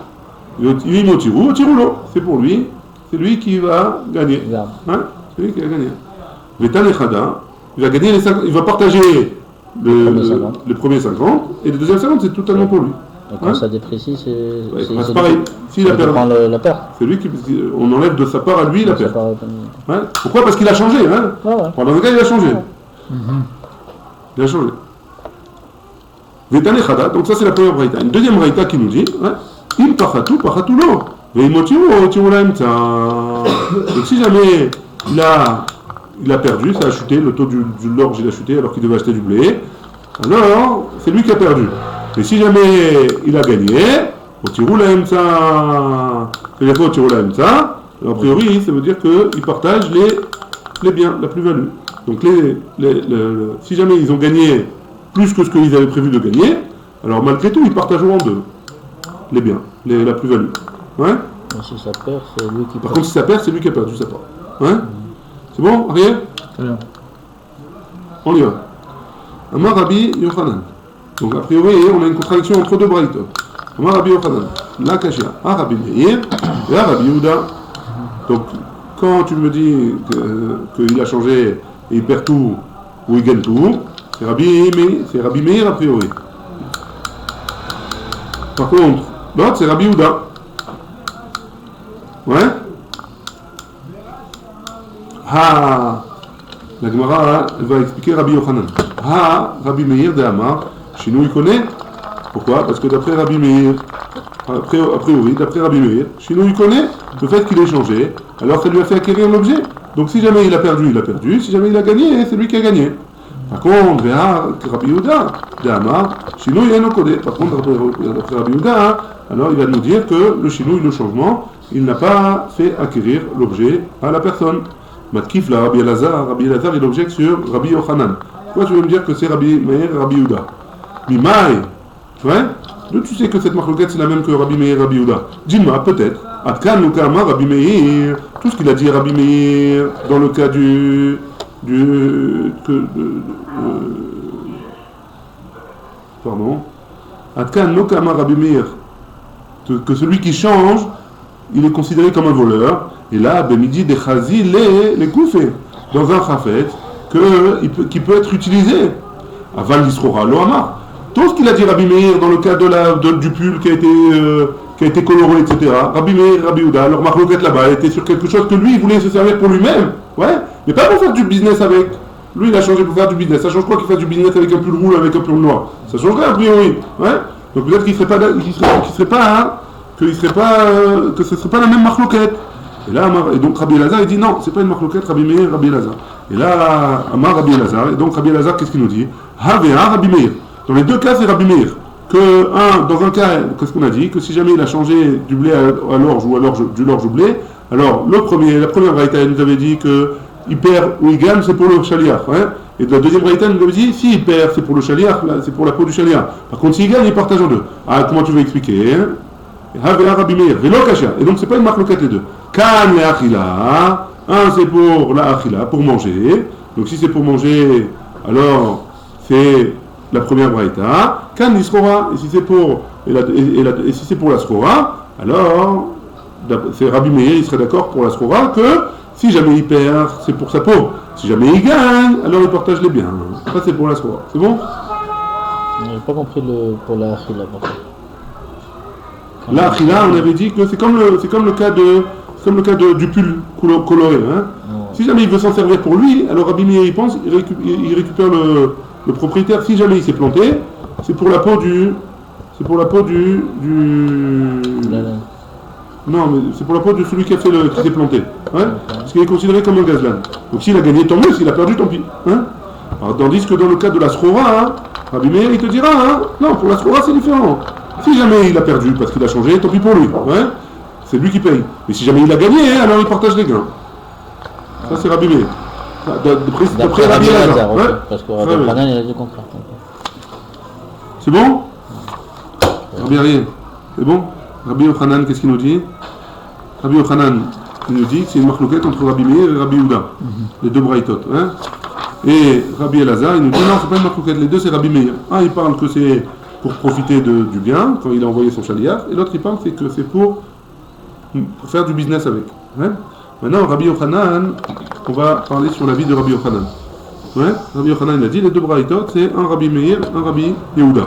Veimotirou, tiroulo. C'est pour lui. C'est lui qui va gagner. Hein. C'est lui qui va gagner. Vetan Echada, il va gagner il va partager les premiers 50 et les deuxièmes 50 c'est totalement pour lui. Donc quand ça déprécie, c'est pareil. S'il a perdu, la perte. C'est lui on enlève de sa part à lui la perte. Ouais. Pourquoi? Parce qu'il a changé. Hein. Ouais. Pendant le cas, il a changé. Ouais. Il a changé. Vetan Echada, donc ça c'est la première braïta. Une deuxième braïta qui nous dit, il pachatou lo. Et il motivo la imta. Donc si jamais il a il a perdu, ça a chuté, le taux de l'orge il a chuté alors qu'il devait acheter du blé. Alors, c'est lui qui a perdu. Mais si jamais il a gagné, au tirou la MSA, a priori, ça veut dire qu'il partage les biens, la plus-value. Donc, si jamais ils ont gagné plus que ce qu'ils avaient prévu de gagner, alors malgré tout, ils partageront en deux les biens, la plus-value. Ouais. Mais si ça perd, c'est lui qui perd. Par contre, si ça perd, c'est lui qui a perdu sa part. Ouais. C'est bon, Ariel? Très bien. On y va. Amar Rabbi Yochanan. Donc, a priori, on a une contradiction entre deux braïtos. Amar Rabbi Yochanan. La Kashia. Rabbi Meir et Rabbi Yehuda. Donc, quand tu me dis qu'il a changé et il perd tout ou il gagne tout, c'est Rabbi Meir a priori. Par contre, l'autre c'est Rabbi Yehuda. Ouais. La Gemara va expliquer Rabbi Yochanan. Rabbi Meir de Amar. Chez nous il connaît. Pourquoi? Parce que d'après Rabbi Meir, a priori, d'après Rabbi Meir, chez nous il connaît le fait qu'il ait changé, alors ça lui a fait acquérir l'objet. Donc si jamais il a perdu, il a perdu. Si jamais il a gagné, c'est lui qui a gagné. Par contre, Rabbi Yehuda, d'Amar, chez nous il y a un codé. Par contre, d'après Rabbi Yehuda, alors il va nous dire que le chez nous, le changement, il n'a pas fait acquérir l'objet à la personne. Matkif la Rabbi Elazar, il objecte sur Rabbi Yochanan. Pourquoi tu veux me dire que c'est Rabbi Meir et Rabbi Yehuda? Mimai, ouais? D'où tu sais que cette marloquette c'est la même que Rabbi Meir et Rabbi Yehuda? Dis-moi, peut-être. Atkan ou Kama, Rabbi Meir. Tout ce qu'il a dit Rabbi Meir dans le cas pardon. Atkan no Kama Rabbi Meir. Que celui qui change, il est considéré comme un voleur. Et là, Bemidi de Chazi les koufé dans un chafet qui peut être utilisé. Aval l'isrora lo amar. Tout ce qu'il a dit Rabbi Meir dans le cas du pull qui a été coloré, etc. Rabbi Meir, Rabbi Yehuda, leur marloquette là-bas était sur quelque chose que lui, il voulait se servir pour lui-même. Ouais, mais pas pour faire du business avec. Lui, il a changé pour faire du business. Ça change quoi qu'il fasse du business avec un pull rouge, avec un pull noir? Ça changerait a priori. Ouais. Donc peut-être que ce serait pas la même marloquette. Et donc Rabbi Elazar il dit non, c'est pas une marloquette, Rabbi Meir, Rabbi Elazar. Et là, Amar Rabbi Elazar, et donc Rabbi Elazar, qu'est-ce qu'il nous dit? Rabbi Meir. Dans les deux cas, c'est Rabbi Meir. Dans un cas, qu'est-ce qu'on a dit? Que si jamais il a changé du blé à l'orge ou du l'orge au blé, alors la première braïta, elle nous avait dit que il perd ou il gagne, c'est pour le shaliach. Hein? Et la deuxième braïta, elle nous avait dit s'il perd, c'est pour le shaliach, c'est pour la peau du shaliach. Par contre, s'il gagne, il partage en deux. Comment tu veux expliquer? Hein? Rabbi Meir, et donc c'est pas une marloquette les deux. Kan le achila, un c'est pour la achila, pour manger. Donc si c'est pour manger, alors c'est la première braïta. Kan l'isrora, et si c'est pour la srora, alors c'est Rabbi Meir, il serait d'accord pour la srora que si jamais il perd, c'est pour sa peau. Si jamais il gagne, alors il partage les biens. Ça c'est pour la srora. C'est bon? J'ai pas compris pour la achila par contre. Là, on avait dit que c'est comme le cas du pull coloré. Hein. Si jamais il veut s'en servir pour lui, alors Rabbi Meir il récupère le propriétaire. Si jamais il s'est planté, c'est pour la peau du. Non, mais c'est pour la peau de celui qui s'est planté. Hein. Parce qu'il est considéré comme un gazlan. Donc s'il a gagné, tant mieux. S'il a perdu, tant pis. Hein. Alors, tandis que dans le cas de la srora, Rabbi Meir il te dira, non, pour la srora c'est différent. Si jamais il a perdu parce qu'il a changé, tant pis pour lui. Ouais. C'est lui qui paye. Mais si jamais il a gagné, alors il partage les gains. Ça c'est Rabbi Meir. D'après Rabbi Elazar. Ouais. Parce que Rabbi Yochanan il a dit le contraire. C'est bon? Rabbi Ariel. C'est bon? Rabbi Yochanan, qu'est-ce qu'il nous dit? Rabbi Yochanan, il nous dit que c'est une marloquette entre Rabbi Meir et Rabbi Yehuda. Les deux braïtot. Hein. Et Rabbi Elazar, il nous dit non, c'est pas une marloquette. Les deux c'est Rabbi Meir. Il parle que c'est pour profiter du bien, quand il a envoyé son chaliach, et l'autre il parle que c'est pour faire du business avec. Ouais. Maintenant, Rabbi Yochanan, on va parler sur la vie de Rabbi Yochanan. Ouais. Rabbi Yochanan, il a dit, les deux braïtot, c'est un Rabbi Meir, un Rabbi Yehuda.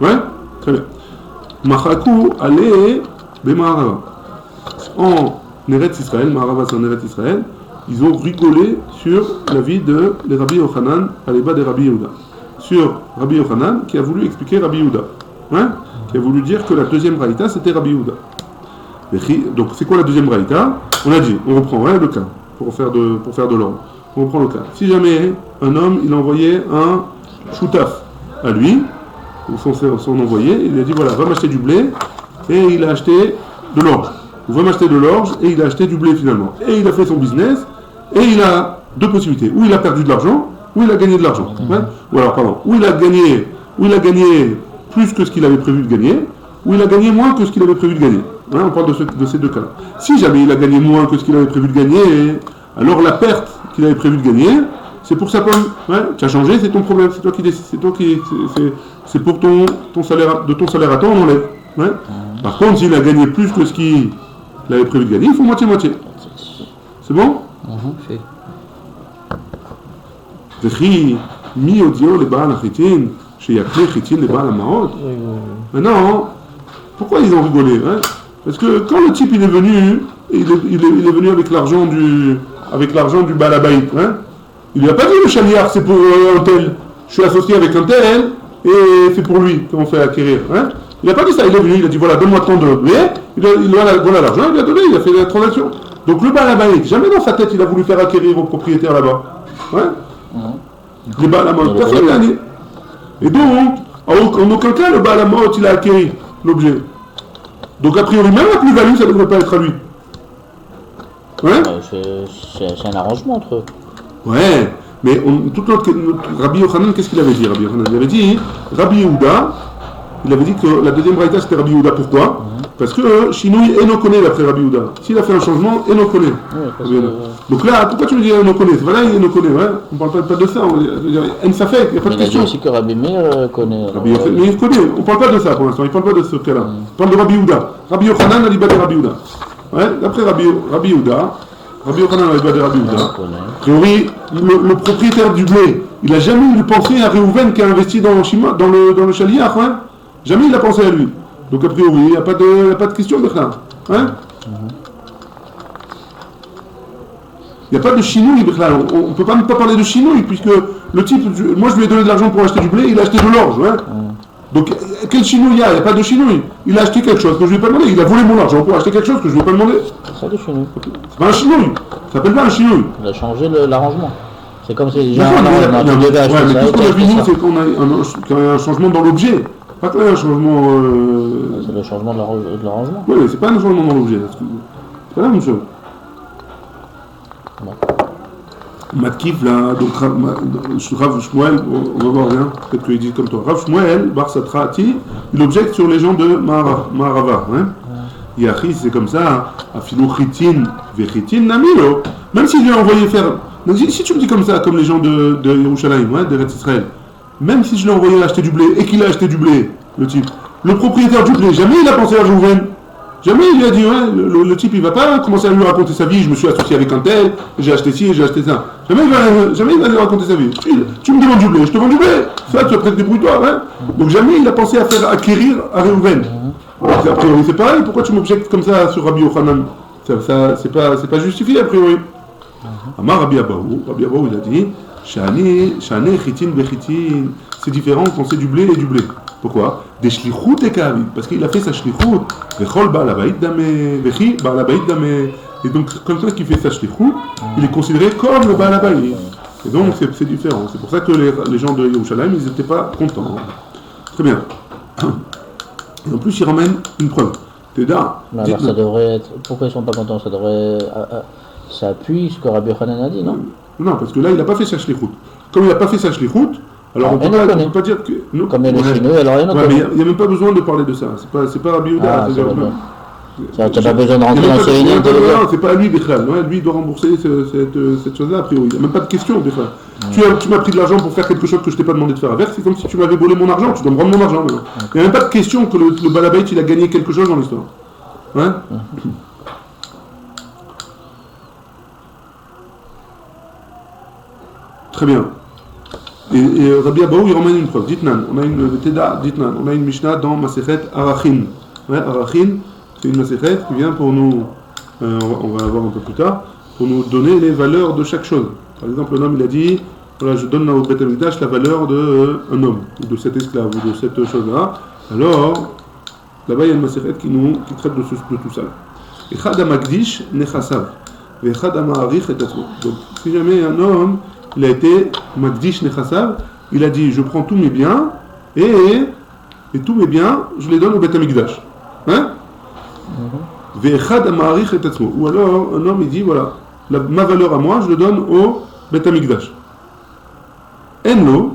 Ouais. Très bien. Machaku allez Bemarava. En Eretz Israël, Marava c'est en Eretz Israël, ils ont rigolé sur la vie de les Rabbi Yochanan à l'ébat des Rabbi Yehuda. Sur Rabbi Yochanan qui a voulu expliquer Rabbi Yehuda, hein, qui a voulu dire que la deuxième braïta c'était Rabbi Yehuda. Donc c'est quoi la deuxième braïta? On a dit, on reprend le cas pour faire de l'ordre. On reprend le cas. Si jamais un homme, il a envoyé un choutaf à lui, ou son envoyé, il lui a dit voilà, va m'acheter du blé, et il a acheté de l'orge. Ou va m'acheter de l'orge, et il a acheté du blé finalement. Et il a fait son business, et il a deux possibilités. Ou il a perdu de l'argent, ou il a gagné de l'argent. Ouais. Ou alors, pardon, ou il a gagné plus que ce qu'il avait prévu de gagner, ou il a gagné moins que ce qu'il avait prévu de gagner. Ouais, on parle de ces deux cas-là. Si jamais il a gagné moins que ce qu'il avait prévu de gagner, alors la perte qu'il avait prévu de gagner, c'est pour sa pomme. Ouais, tu as changé, c'est ton problème, c'est toi qui décides, c'est pour ton salaire, de ton salaire à toi, on enlève. Ouais. Par contre, s'il a gagné plus que ce qu'il avait prévu de gagner, il faut moitié-moitié. C'est bon? Fait. וכי מי הודיעו לבעל החיטין שיקנה חיטין לבעל המעות? Maintenant, pourquoi ils ont rigolé, hein? Parce que quand le type il est venu venu avec l'argent du Baal Habayit, hein? Il lui a pas dit le chaliard c'est pour un tel, je suis associé avec un tel et c'est pour lui qu'on fait acquérir, hein? Il n'a pas dit ça, il est venu, il a dit voilà donne-moi tant de blé, voilà l'argent, il lui a donné, il a fait la transaction. Donc le Baal Habayit, jamais dans sa tête il a voulu faire acquérir au propriétaire là-bas, ouais? Les Baal Hamot, personne n'a dit. Et donc, en aucun cas, le Baal Hamot, il a acquéri l'objet. Donc, a priori, même la plus-value, ça ne devrait pas être à lui. Ouais? C'est un arrangement entre eux. Ouais, mais notre Rabbi Yochanan, qu'est-ce qu'il avait dit, Rabbi Yochanan? Il avait dit, Rabbi Yehuda, il avait dit que la deuxième braïta, c'était Rabbi Yehuda. Pourquoi? Parce que Shinui Eno connaît d'après Rabbi Yehuda. S'il a fait un changement, Eno connaît. Donc là, pourquoi tu me dis Eno connaît? C'est voilà, Eno connaît, ouais. On parle pas de ça. En Safek, il n'y a pas de question. Il a dit aussi que Rabbi Meir connaît. Mais il connaît. On ne parle pas de ça pour l'instant. Il ne parle pas de ce cas-là. On parle de Rabbi Yehuda. Rabbi Yochanan a dit de Rabbi Yehuda. Ouais, d'après Rabbi Yehuda, Rabbi Yochanan a dit de Rabbi Yehuda. A priori, le propriétaire du blé, il n'a jamais eu pensé à Réhouven qui a investi dans le chaliard, hein. Jamais il a pensé à lui. Donc a priori, il n'y a pas de question de ça. Hein? Il n'y a pas de chinouille. On ne peut pas parler de chinouille, puisque le type, moi je lui ai donné de l'argent pour acheter du blé, il a acheté de l'orge. Hein? Donc quel chinouille il n'y a? Il n'y a pas de chinouille. Il a acheté quelque chose que je ne lui ai pas demandé. Il a volé mon argent pour acheter quelque chose que je ne lui ai pas demandé. C'est ça le chinouille. C'est pas un chinouille. Ça s'appelle pas un chinouille. Il a changé l'arrangement. C'est comme si j'ai un arrangement. Mais tout ce qu'on a vu, nous, c'est qu'on a un changement dans l'objet. Pas que un changement. C'est le changement de l'arrangement. Oui, mais c'est pas un changement dans l'objet. C'est pas la même chose. Matkif là, donc Rav Shmuel, on va voir bien, peut-être qu'il dit comme toi. Rav Shmuel, Bar Satrati, il objecte sur les gens de Maharava. Hein? Yachi, c'est comme ça, Afilou Chitin, Vechitin, Namilo. Même s'il lui a envoyé faire. Donc si tu me dis comme ça, comme les gens de Yerushalayim, ouais, d'Eretz Israël, même si je l'ai envoyé acheter du blé et qu'il a acheté du blé, le type, le propriétaire du blé, jamais il a pensé à Jouven. Jamais il lui a dit, ouais, le type il va pas commencer à lui raconter sa vie, je me suis associé avec un tel, j'ai acheté ci, j'ai acheté ça. Jamais il va lui raconter sa vie. Tu me demandes du blé, je te vends du blé. Ça, tu vas peut-être débrouille-toi, hein. Donc jamais il a pensé à faire acquérir à Réhouven. A priori c'est pareil, pourquoi tu m'objectes comme ça sur Rabbi Yochanan? Ça c'est pas justifié a priori. Amar Rabbi Abahu, il a dit, Shani chitin bechitin, c'est différent quand c'est du blé et du blé. Pourquoi? Des shlichut et kavid, parce qu'il a fait sa shlichut. Vechol Baal Habayit damé, vechi Baal Habayit damé. Et donc, comme ça qu'il fait sa shlichut, il est considéré comme le Baal Habayit. Et donc, c'est différent. C'est pour ça que les gens de Yerushalayim, ils n'étaient pas contents. Très bien. Et en plus, ils ramènent une preuve. Teda. Alors, ça devrait être. Pourquoi ils ne sont pas contents? Ça devrait. Ça appuie ce que Rabbi Yochanan a dit, non? Non, parce que là, il n'a pas fait sa shlichut. Comme il n'a pas fait sa shlichut, alors on ne peut pas dire que... Nous, comme il est chez nous, alors il y en a mais il n'y a même pas besoin de parler de ça. C'est pas Rabbi Yehuda. Tu n'as pas besoin de rentrer dans ces lignes. Non, c'est pas à lui, Bechal. Lui, il doit rembourser cette chose-là, a priori. Il n'y a même pas de question, Bechal. Tu m'as pris de l'argent pour faire quelque chose que je t'ai pas demandé de faire avec. C'est comme si tu m'avais volé mon argent. Tu dois me rendre mon argent maintenant. Il n'y a même pas de question que le Baal Habayit, il a gagné quelque chose dans l'histoire. Ouais. Très bien. Et Rabbi Abahu, il ramène une preuve. Ditnan, on a une Teda, Ditnan, on a une Mishnah dans Masechet Arachin. Ouais, Arachin, c'est une Masechet qui vient pour nous, on va voir un peu plus tard, pour nous donner les valeurs de chaque chose. Par exemple, un homme, il a dit, voilà, je donne au Beth Amikdash la valeur d'un homme, ou de cet esclave, ou de cette chose-là. Alors, là-bas, il y a une Masechet qui traite de tout ça. Et Chad Amakdish Nechasav. Ve'echad ha'ma'arich et atzmo. Donc, si jamais un homme, il a été Makdish Nechassav, il a dit, je prends tous mes biens, et tous mes biens, je les donne au Beth Amikdash. Hein? Ve'echad ha'ma'arich et atzmo. Ou alors, un homme, il dit, voilà, ma valeur à moi, je le donne au Beth Amikdash. Enlo,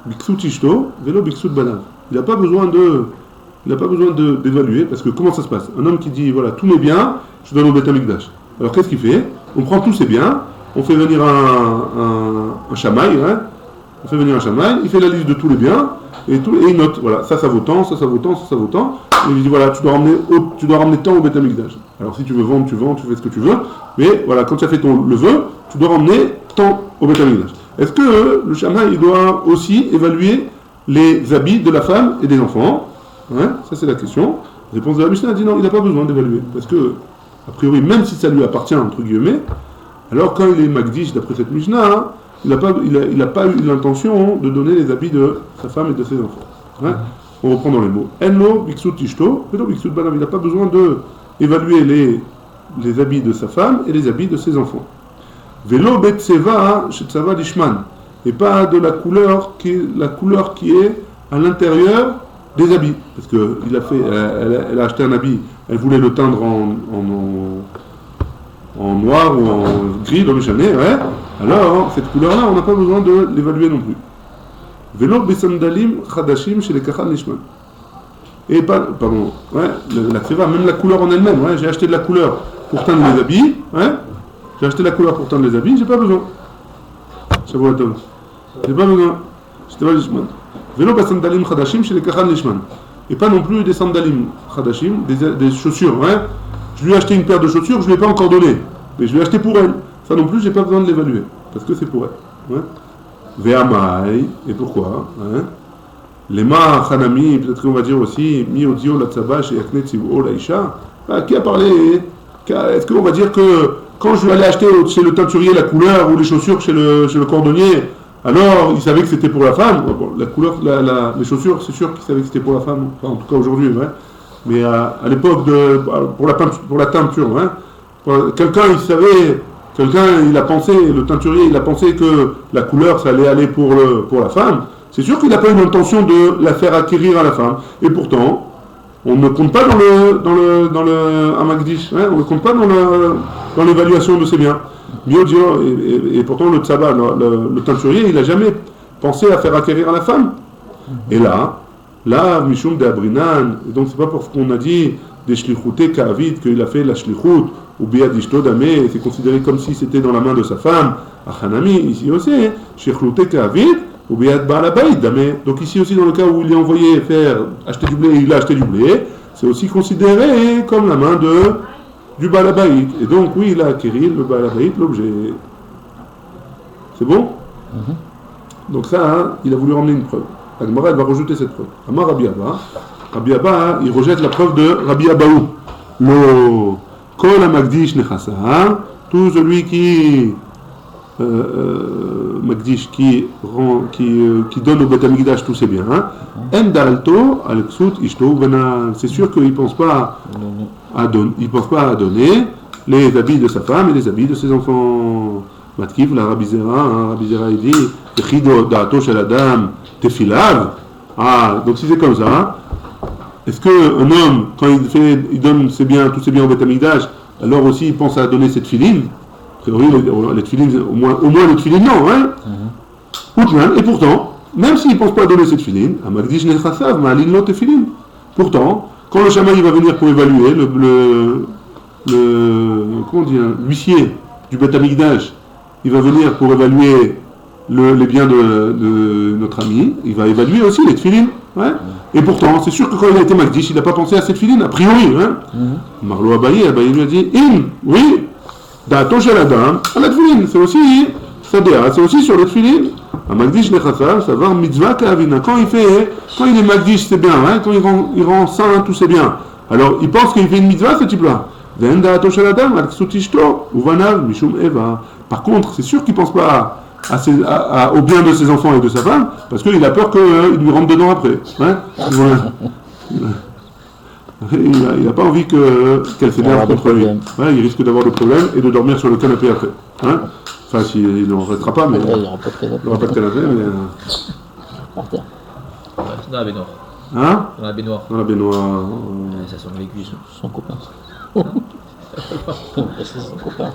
biksut ishto, velo biksut banav. Il n'a pas besoin d'évaluer, parce que comment ça se passe? Un homme qui dit, voilà, tous mes biens, je donne au Beth Amikdash. Alors qu'est-ce qu'il fait? On prend tous ses biens, on fait venir un chamaï, hein? On fait venir un chamaï, il fait la liste de tous les biens, et il note, voilà, ça vaut tant, ça vaut tant, ça vaut tant, et il dit, voilà, tu dois ramener tant au Beth Amikdash. Alors si tu veux vendre, tu vends, tu fais ce que tu veux, mais voilà, quand tu as fait le vœu, tu dois ramener tant au Beth Amikdash. Est-ce que le chamaï, il doit aussi évaluer les habits de la femme et des enfants? Hein? Ça c'est la question. La réponse de la Mishnah dit non, il n'a pas besoin d'évaluer, parce que, a priori, même si ça lui appartient, entre guillemets, alors quand il est Makdish, d'après cette Mishnah, hein, il n'a pas eu l'intention de donner les habits de sa femme et de ses enfants. Hein? On reprend dans les mots. Enlo biksut ishto, velo biksut banam. Il n'a pas besoin d'évaluer les habits de sa femme et les habits de ses enfants. Velo bet seva shetzava lishman. Et pas de la couleur qui est à l'intérieur des habits. Parce qu'elle a acheté un habit, elle voulait le teindre en noir ou en gris, dans le chanet, ouais. Alors, cette couleur-là, on n'a pas besoin de l'évaluer non plus. Velo besandalim chadashim chez les kachan lishman. Et pas, pardon, ouais, la tseva, même la couleur en elle-même, ouais, j'ai acheté de la couleur pour teindre les habits, ouais. J'ai acheté la couleur pour teindre les habits, j'ai pas besoin. Shavuot Tov. J'ai pas besoin. J'étais pas lishman. Velo basandalim chadashim chez les kachan lishman. Et pas non plus des sandalim chadashim, des chaussures, ouais. Je lui ai acheté une paire de chaussures, je ne lui ai pas encore donné. Mais je lui ai acheté pour elle. Ça non plus, j'ai pas besoin de l'évaluer. Parce que c'est pour elle. Ouais. Ve'amai. Et pourquoi? Hein? Les ma chanami, peut-être qu'on va dire aussi, mi odio la tzaba chez yakne tziv'o la isha. Qui a parlé? Est-ce qu'on va dire que quand je lui allais acheter chez le teinturier la couleur ou les chaussures chez le cordonnier, alors il savait que c'était pour la femme? Bon, la couleur, les chaussures, c'est sûr qu'il savait que c'était pour la femme. Enfin, en tout cas aujourd'hui, ouais. Mais à l'époque pour la teinture, hein, il a pensé, le teinturier, il a pensé que la couleur, ça allait aller pour la femme. C'est sûr qu'il n'a pas eu l'intention de la faire acquérir à la femme. Et pourtant, on ne compte pas dans le Makdish, hein, on ne compte pas dans l'évaluation de ses biens. Et pourtant, le tsaba, le teinturier, il n'a jamais pensé à faire acquérir à la femme. Et là, Mishum de Abrinan, et donc c'est pas pour ce qu'on a dit des shlichouté ka'avid qu'il a fait la shlichout, ou biad ishto damé, c'est considéré comme si c'était dans la main de sa femme. Achanami, ici aussi, shlichouté ka'avid, ou biad ba'alabayit damé. Donc ici aussi, dans le cas où il est envoyé acheter du blé, il a acheté du blé, c'est aussi considéré comme la main du ba'alabayit. Et donc, oui, il a acquéri le ba'alabayit, l'objet. C'est bon? Donc ça, hein, il a voulu ramener une preuve. La Gemara, elle va rejeter cette preuve. Amar Rabbi Abba. Rabbi Abba, il rejette la preuve de Rabbi Abaou. Le Kol HaMakdish Nechasa. Tout celui qui Makdish, qui donne au Beth Amikdash tous ses biens. En Dalto, Al-Ksut, Ishto, Bana. C'est sûr qu'il ne pense pas à donner les habits de sa femme et les habits de ses enfants. Matkif, la Rabbi Zera, il dit Chido Da'ato Shel Adam Tefilav. Donc si c'est comme ça, est-ce qu'un homme, quand il donne tous ses biens au Beth Amikdash, alors aussi il pense à donner cette filine? A priori, les tefilines, au moins les tefilines, non, hein? Et pourtant, même s'il ne pense pas à donner cette filine, à Makdish Nechassav, Ma'alin Lo Tefilin. Pourtant, quand le chamaï va venir pour évaluer, l'huissier du Beth Amikdash, il va venir pour évaluer les biens de notre ami, il va évaluer aussi les tefilines. Ouais. Et pourtant, c'est sûr que quand il a été Makdish, il n'a pas pensé à cette filine, a priori. Hein. Marlo Abaye lui a dit oui, Da'ato Shel Adam, à la tefilin, c'est aussi Sadea, c'est aussi sur les tefilin. À Makdish Nechassav, ça va mitzvah ka'avina. Quand il est Makdish, c'est bien, hein, quand il rend saint tous ses biens. Alors, il pense qu'il fait une mitzvah, ce type-là. Par contre, c'est sûr qu'il ne pense pas au bien de ses enfants et de sa femme, parce qu'il a peur qu'il lui rentre dedans après. Hein. Il n'a pas envie qu'elle s'énerve contre lui. Ouais, il risque d'avoir des problèmes et de dormir sur le canapé après. Hein, enfin, il n'en restera pas, mais il n'y aura pas de canapé. Il n'y aura pas de canapé, mais... Par terre. Dans la baignoire. Hein? Dans la baignoire. Dans la baignoire. Ça sent les cuisses. Son copain. C'est son copain.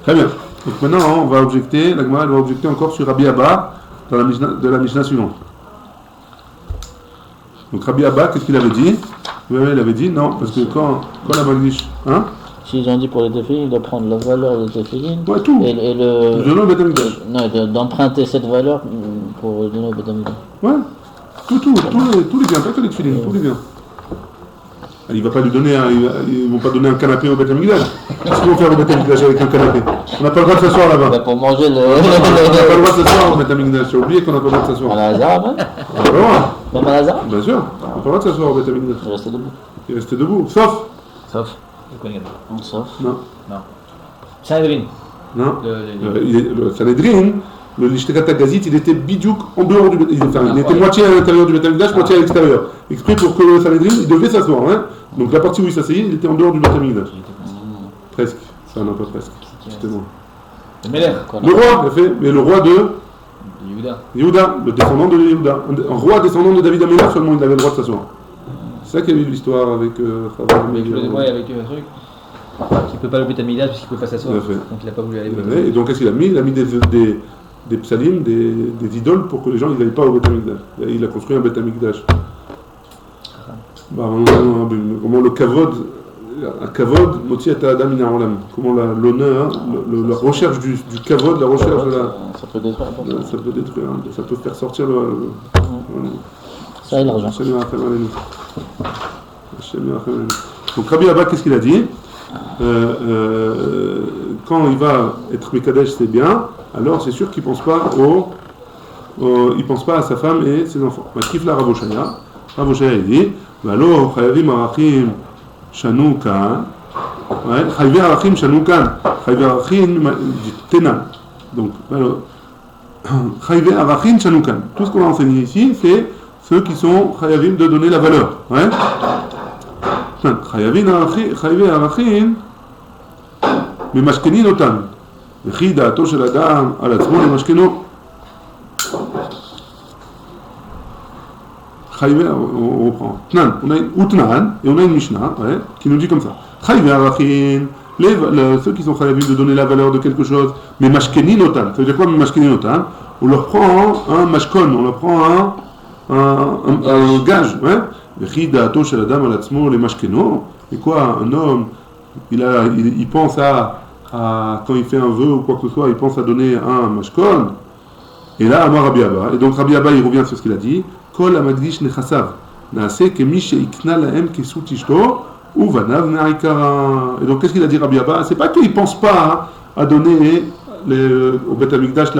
Très bien. Donc maintenant, on va objecter, la Gemara va objecter encore sur Rabbi Abba dans la Mishnah suivante. Donc Rabbi Abba, qu'est-ce qu'il avait dit? Il avait dit non, parce que quand la Magdish, hein? S'ils ont dit pour les téfilines, il doit prendre la valeur des téfilines. Ouais, tout. Et le. Donner au Beth Amikdash. Non, d'emprunter cette valeur pour donner au Beth Amikdash. Ouais. Tous les biens, pas que les téfilines, tous les biens. Il ne va pas lui donner ils vont pas donner un canapé au Beth Amikdash. Qu'est-ce qu'ils vont faire au Beth Amikdash avec un canapé? On n'a pas le droit de s'asseoir là-bas. Bah pour manger le. On n'a pas le droit de s'asseoir au Beth Amikdash. J'ai oublié qu'on n'a pas le droit de s'asseoir. À Lazare, même. On n'a pas le droit. Même à Lazare. Bien sûr. On n'a pas le droit de s'asseoir au Beth Amikdash. Il restait debout. Il restait debout. Sauf. Le Kohen Gadol. Sauf. Non. Sanhedrin. Non. Le Sanhedrin, le Lishtekat Agazit, il était bidiouk en dehors du Beth Amikdash. Il était moitié à l'intérieur du Beth Amikdash, moitié à l'extérieur. Exprès pour que le Sanhedrin, il devait s'asseoir. Hein. Donc la partie où il s'asseyait, il était en dehors du Beth Amikdash. Presque. Ça, non, pas presque. C'était moi. Le Melech. Le roi, il a fait, mais le roi de Yehuda. le descendant de Yehuda. Un roi descendant de David Améler, seulement il avait le droit de s'asseoir. C'est ça qu'il y a eu l'histoire avec Avec un truc. Il ne peut pas le Beth Amikdash parce qu'il ne peut pas s'asseoir. Donc il n'a pas voulu aller au Beth Amikdash. Et donc qu'est-ce qu'il a mis? Il a mis des psalim, des idoles pour que les gens n'aillent pas au Beth Amikdash. Il a construit un Beth Amikdash. Comment le kavod, un kavod, moti et adam min ha'olam. Comment l'honneur, la recherche du kavod, la recherche de la... Ça peut détruire. Ça peut faire sortir Ça et l'argent. Donc Rabbi Abba, qu'est-ce qu'il a dit? Quand il va être Mekadesh, c'est bien, alors c'est sûr qu'il ne pense pas il pense pas à sa femme et ses enfants. Kifla Ravoshaya. Ravoshaya, il dit alors, Chayavim Arachim Shanu Kan. Chayavim Arachim Shanu Kan. Chayavim Arachim Tenan. Donc, alors, Chayavim Arachim Shanu Kan. Tout ce qu'on va enseigner ici, c'est ceux qui sont Chayavim de donner la valeur. Ouais? Chayavim Arachim Memashkenin Otan. וכי דעתו של אדם על עצמו למשכנו. On reprend. Tnan, on a Utnan et on a une Mishnah qui nous dit comme ça. Chayve Arachin, ceux qui sont chayavim de donner la valeur de quelque chose, mais mashkenin otan. Ça veut dire quoi, mashkenin otan? On leur prend un mashkon, on leur prend un gage. V'chi da'ato shel adam al atzmo le mashkeno. Et quoi, un homme, il pense à quand il fait un vœu ou quoi que ce soit, il pense à donner un mashkon. Et là, Amar Rabbi Abba. Et donc Rabbi Abba, il revient sur ce qu'il a dit. Kol amagdish nechasav. Naase kemi sheikna lahem kesut ishto ou vanav na'ikara. Et donc qu'est-ce qu'il a dit Rabbi Abba? C'est pas qu'il pense pas à donner au Beth Amikdash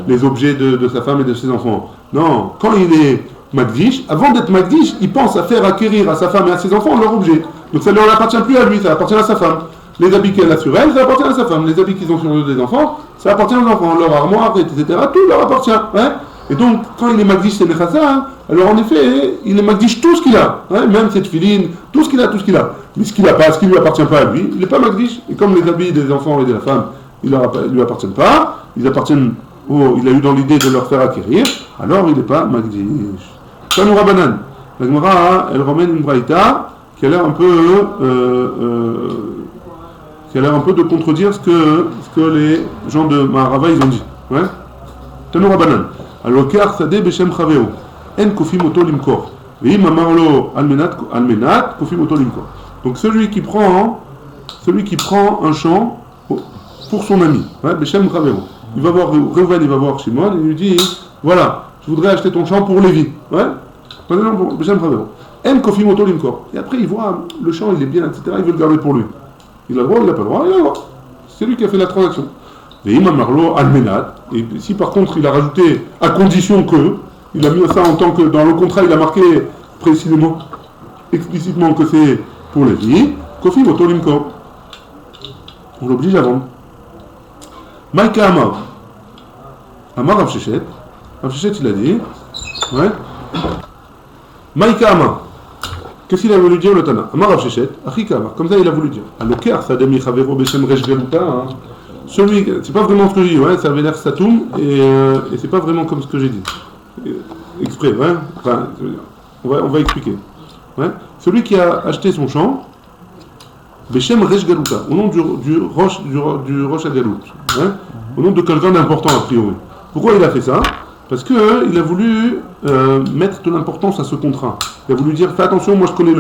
les objets de sa femme et de ses enfants. Non, quand il est magdish, avant d'être magdish, il pense à faire acquérir à sa femme et à ses enfants leurs objets. Donc ça ne leur appartient plus à lui, ça appartient à sa femme. Les habits qu'elle a sur elle, ça appartient à sa femme. Les habits qu'ils ont sur eux des enfants, ça appartient aux enfants. Leur armoire, etc., tout leur appartient. Et donc, quand il est magdish, c'est nechasa, alors en effet, il est magdish tout ce qu'il a. Même cette filine, tout ce qu'il a. Mais ce qu'il n'a pas, ce qui ne lui appartient pas à lui, il n'est pas magdish. Et comme les habits des enfants et de la femme, ils ne lui appartiennent pas, ils appartiennent il a eu dans l'idée de leur faire acquérir, alors il n'est pas magdish. Tanoura Banan. La Gemara, elle ramène une braïta qui a l'air un peu... qui a l'air un peu de contredire ce que les gens de Maharava ils ont dit. Tanoura Banan. Alokar Sadeh Beshem Chaveo. En Kofim Oto Limkor. Veim Amarlo Almenat Kofim Oto Limkor. Donc celui qui prend un champ pour son ami. Beshem Chaveo. Il va voir Reuven, il va voir Shimon et il lui dit voilà, je voudrais acheter ton champ pour Lévi. Beshem Chaveo. En Kofim Oto Limkor. Et après il voit le champ, il est bien, etc. Il veut le garder pour lui. Il a le droit, il n'a pas le droit, il a le droit. C'est lui qui a fait la transaction. Et Imam Marlo Almenat, et si par contre il a rajouté à condition que, il a mis ça en tant que dans le contrat, il a marqué précisément, explicitement que c'est pour les vies, Kofi Motolimko. On l'oblige à vendre. Maïka Amar. Amar Rav Shechet il a dit, Maïka Amar. Qu'est-ce qu'il a voulu dire le Tana? Amar Rav Sheshet, Achikama. Comme ça, il a voulu dire. Aloker, Sademi Chavero Beshem Resh Galuta. Celui, c'est pas vraiment ce que j'ai dit, ouais, ça avait l'air Satoum, et c'est pas vraiment comme ce que j'ai dit. Exprès, ouais. Enfin, on va expliquer. Ouais. Celui qui a acheté son champ, Beshem Resh Galuta, au nom du Rosh Galut, hein, au nom de quelqu'un d'important a priori. Pourquoi il a fait ça? Parce qu'il a voulu mettre de l'importance à ce contrat. Il a voulu dire, fais attention, moi je connais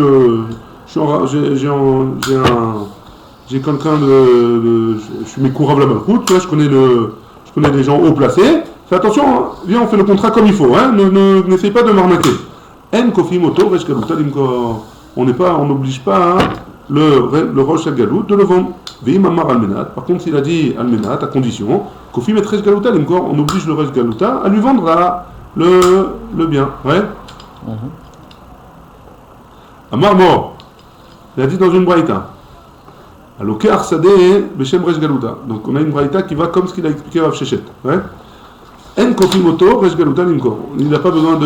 j'ai quelqu'un je suis mes courables à Malkout, je connais les gens haut placés. Fais attention, hein, viens, on fait le contrat comme il faut, hein, n'essaye pas de m'arnaquer. En Kofi Moto, Resh Galuta, on n'oblige pas, hein, le Rosh Galut de le vendre. Veim Amar Almenat. Par contre, s'il a dit Almenat, à condition, Kofi met Resh Galuta, on oblige le Resh Galuta à lui vendre le bien. Ouais. Amar Mor, il a dit dans une braïta. Aloker Sadeh Beshem Resh Galuta. Donc on a une braïta qui va comme ce qu'il a expliqué à Rav Sheshet. Ouais. En Kofi Moto, Resh Galuta Limkor. Il n'a pas besoin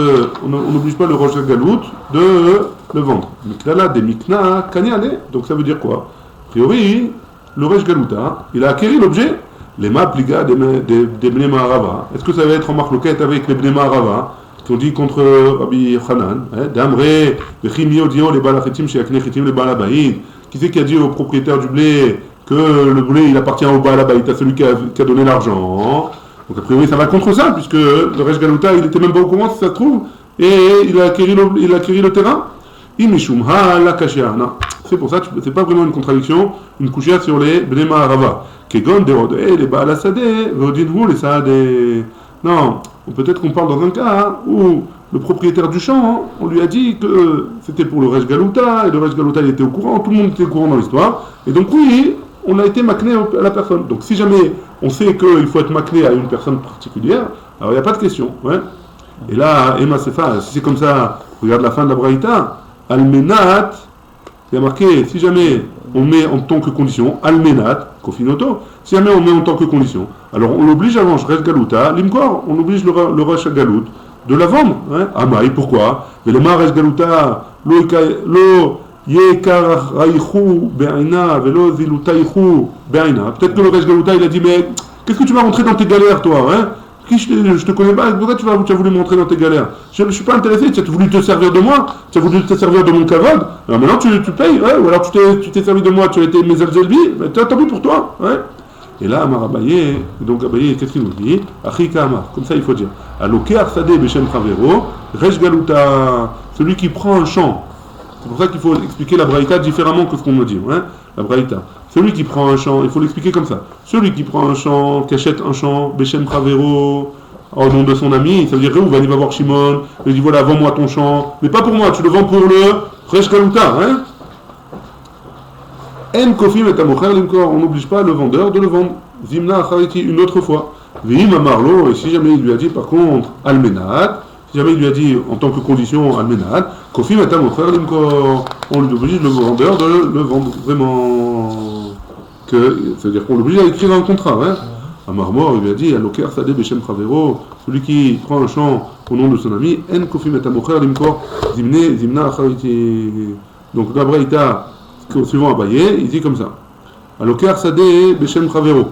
on n'oblige pas le Rosh Galut de le vendre. Miklala de Mikna Kanyane. Donc ça veut dire quoi? A priori, le Resh Galuta, il a acquéri l'objet, les Mapliga des Bnei Maharava. Est-ce que ça va être en marloquette avec les Bnei Maharava qui ont dit contre Rabbi Hanan, Damre, Vechim Yodio, les Balachetim, chez Aknechetim, les Balabaïd. Qui c'est qui a dit au propriétaire du blé que le blé il appartient au Balabaïd, à celui qui a donné l'argent? Donc a priori ça va contre ça, puisque le Resh Galuta il était même pas au courant si ça se trouve, et il a acquéri le terrain. Imishumha la kashia. Non, c'est pour ça, c'est pas vraiment une contradiction, une couchia sur les Bnei Maharava. Kegon derode, les Baal Asadeh, Vodinhu les Saadeh. Non, peut-être qu'on parle dans un cas où le propriétaire du champ, on lui a dit que c'était pour le Resh Galuta, et le Resh Galuta il était au courant, tout le monde était au courant dans l'histoire, et donc oui, on a été macné à la personne. Donc si jamais on sait qu'il faut être macné à une personne particulière, alors il n'y a pas de question. Ouais. Et là, Emma Sefa, si c'est comme ça, regarde la fin de la Braïta, Almenat, il y a marqué, si jamais on met en tant que condition, Almenat, Kofinoto, si jamais on met en tant que condition, alors on l'oblige à vendre Resh Galuta, Limkor, on oblige le Rosh Galut de la vendre. Hein. Amaï, pourquoi? Velema Resh Galuta, lo Yekaraichu Be'aina, velo Zilutaichu Be'aina. Peut-être que le Resh Galuta il a dit, mais qu'est-ce que tu vas rentrer dans tes galères, toi, hein? Je te connais pas, pourquoi tu as voulu me rentrer dans tes galères? Je ne suis pas intéressé, tu as voulu te servir de moi, tu as voulu te servir de mon kavod, alors maintenant tu payes, ouais, ou alors tu t'es servi de moi, tu as été mes alzelbi, tant pis pour toi, ouais. Et là, Amar Abaye, donc Abaye, qu'est-ce qu'il nous dit? Achika Amar, comme ça il faut dire. Aloke Arsade Beshem Chavero, Resh Galuta, celui qui prend un champ. C'est pour ça qu'il faut expliquer la braïta différemment que ce qu'on me dit, hein, la braïta. Celui qui prend un champ, il faut l'expliquer comme ça. Celui qui prend un champ, qui achète un champ, Beshem Chavero, au nom de son ami, ça veut dire Réhouven, il va voir Shimon, il dit voilà, vends-moi ton champ, mais pas pour moi, tu le vends pour le Resh Galuta, hein. En Kofi Metamocher Limkor, on n'oblige pas le vendeur de le vendre. Zimna Achariti, une autre fois. Vim Amarlo, et si jamais il lui a dit par contre Almenat, si jamais il lui a dit en tant que condition Almenat, Kofi Metamocher Limkor, on lui oblige le vendeur de le vendre vraiment. C'est-à-dire qu'on l'oblige à écrire un contrat, hein. Amarmor, il lui a dit Aloker Sadeh Beshem Chavero, celui qui prend un champ au nom de son ami, En Kofi Metamocher Limkor, Zimna Achariti. Donc la Braïta, suivant Abaye, il dit comme ça. Aloker Sadeh Beshem Chavero.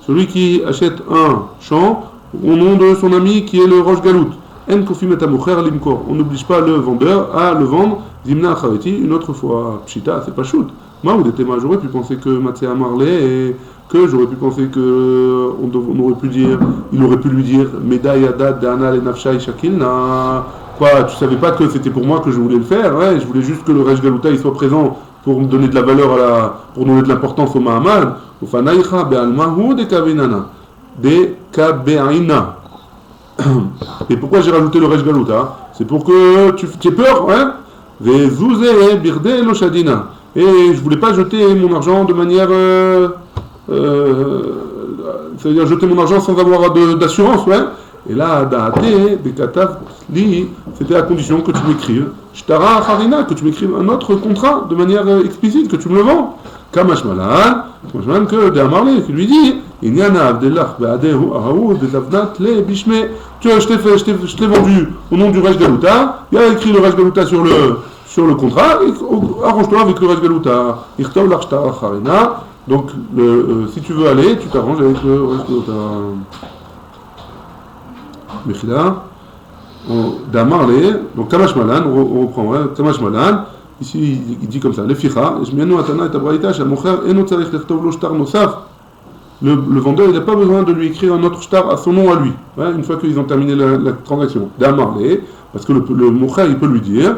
Celui qui achète un champ au nom de son ami qui est le Rosh Galut. En Kofi Metamocher Limkor. On n'oblige pas le vendeur à le vendre. Zimna Achariti, une autre fois. Pshita, c'est pas shoot. Moi, j'aurais pu penser que Matzé a marlé et que j'aurais pu penser que on aurait pu dire, il aurait pu lui dire Medaï Adad Dana le Nafshai Shakilna. Quoi, tu savais pas que c'était pour moi que je voulais le faire, ouais, je voulais juste que le Resh Galuta il soit présent pour me donner de la valeur pour donner de l'importance au Mahamad. Ufanaïcha be'almahu de kavinana. De kabe'aina. Et pourquoi j'ai rajouté le Resh Galuta? C'est pour que tu aies peur, hein? Ve'zouze birde lo shadina. Et je voulais pas jeter mon argent de manière c'est-à-dire jeter mon argent sans avoir d'assurance, ouais. Et là, Da'ate, Bekatav, Li, c'était à condition que tu m'écrives, Shtara Harina, que tu m'écrives un autre contrat de manière explicite, que tu me le vends. Kamashmalan, que De'amarle, qui lui dit, Inyana Abdellah, Be'adehu, Ahaou, Be'lavnat, Le, Bishme, tu vois, je t'ai vendu au nom du Resh Galuta, il y a écrit le Resh Galuta sur sur le contrat, et arrange-toi avec le Resh Galuta. Irtov lach shtar acharina. Donc, si tu veux aller, tu t'arranges avec le Resh Galuta. Mechila. D'amarle, donc Kamash Malan, on reprend, Kamash Malan, ici il dit comme ça, le ficha, Jmianu Atana et Abraïta, Shamocher, Eno Tzarich Lertov Lo Shtar Nosaf. Le vendeur, il n'a pas besoin de lui écrire un autre shtar à son nom à lui, hein, une fois qu'ils ont terminé la transaction. D'amarle, parce que le mocher, il peut lui dire,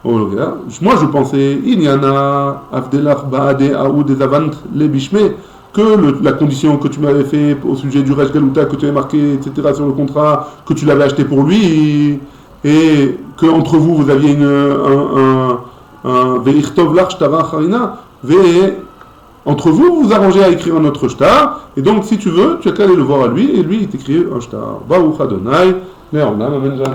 oh, regarde, moi je pensais, il y en a, Avdelach Baade Aoud des Avant les Bishme, que la condition que tu m'avais fait au sujet du Resh Galuta, que tu avais marqué, etc., sur le contrat, que tu l'avais acheté pour lui, et que entre vous aviez un Ve'irtov lach shtara charina, entre vous arrangez à écrire un autre shtar, et donc si tu veux, tu as qu'à aller le voir à lui, et lui il t'écrit un shtar. Baruch Adonai, Le'olam, Amen.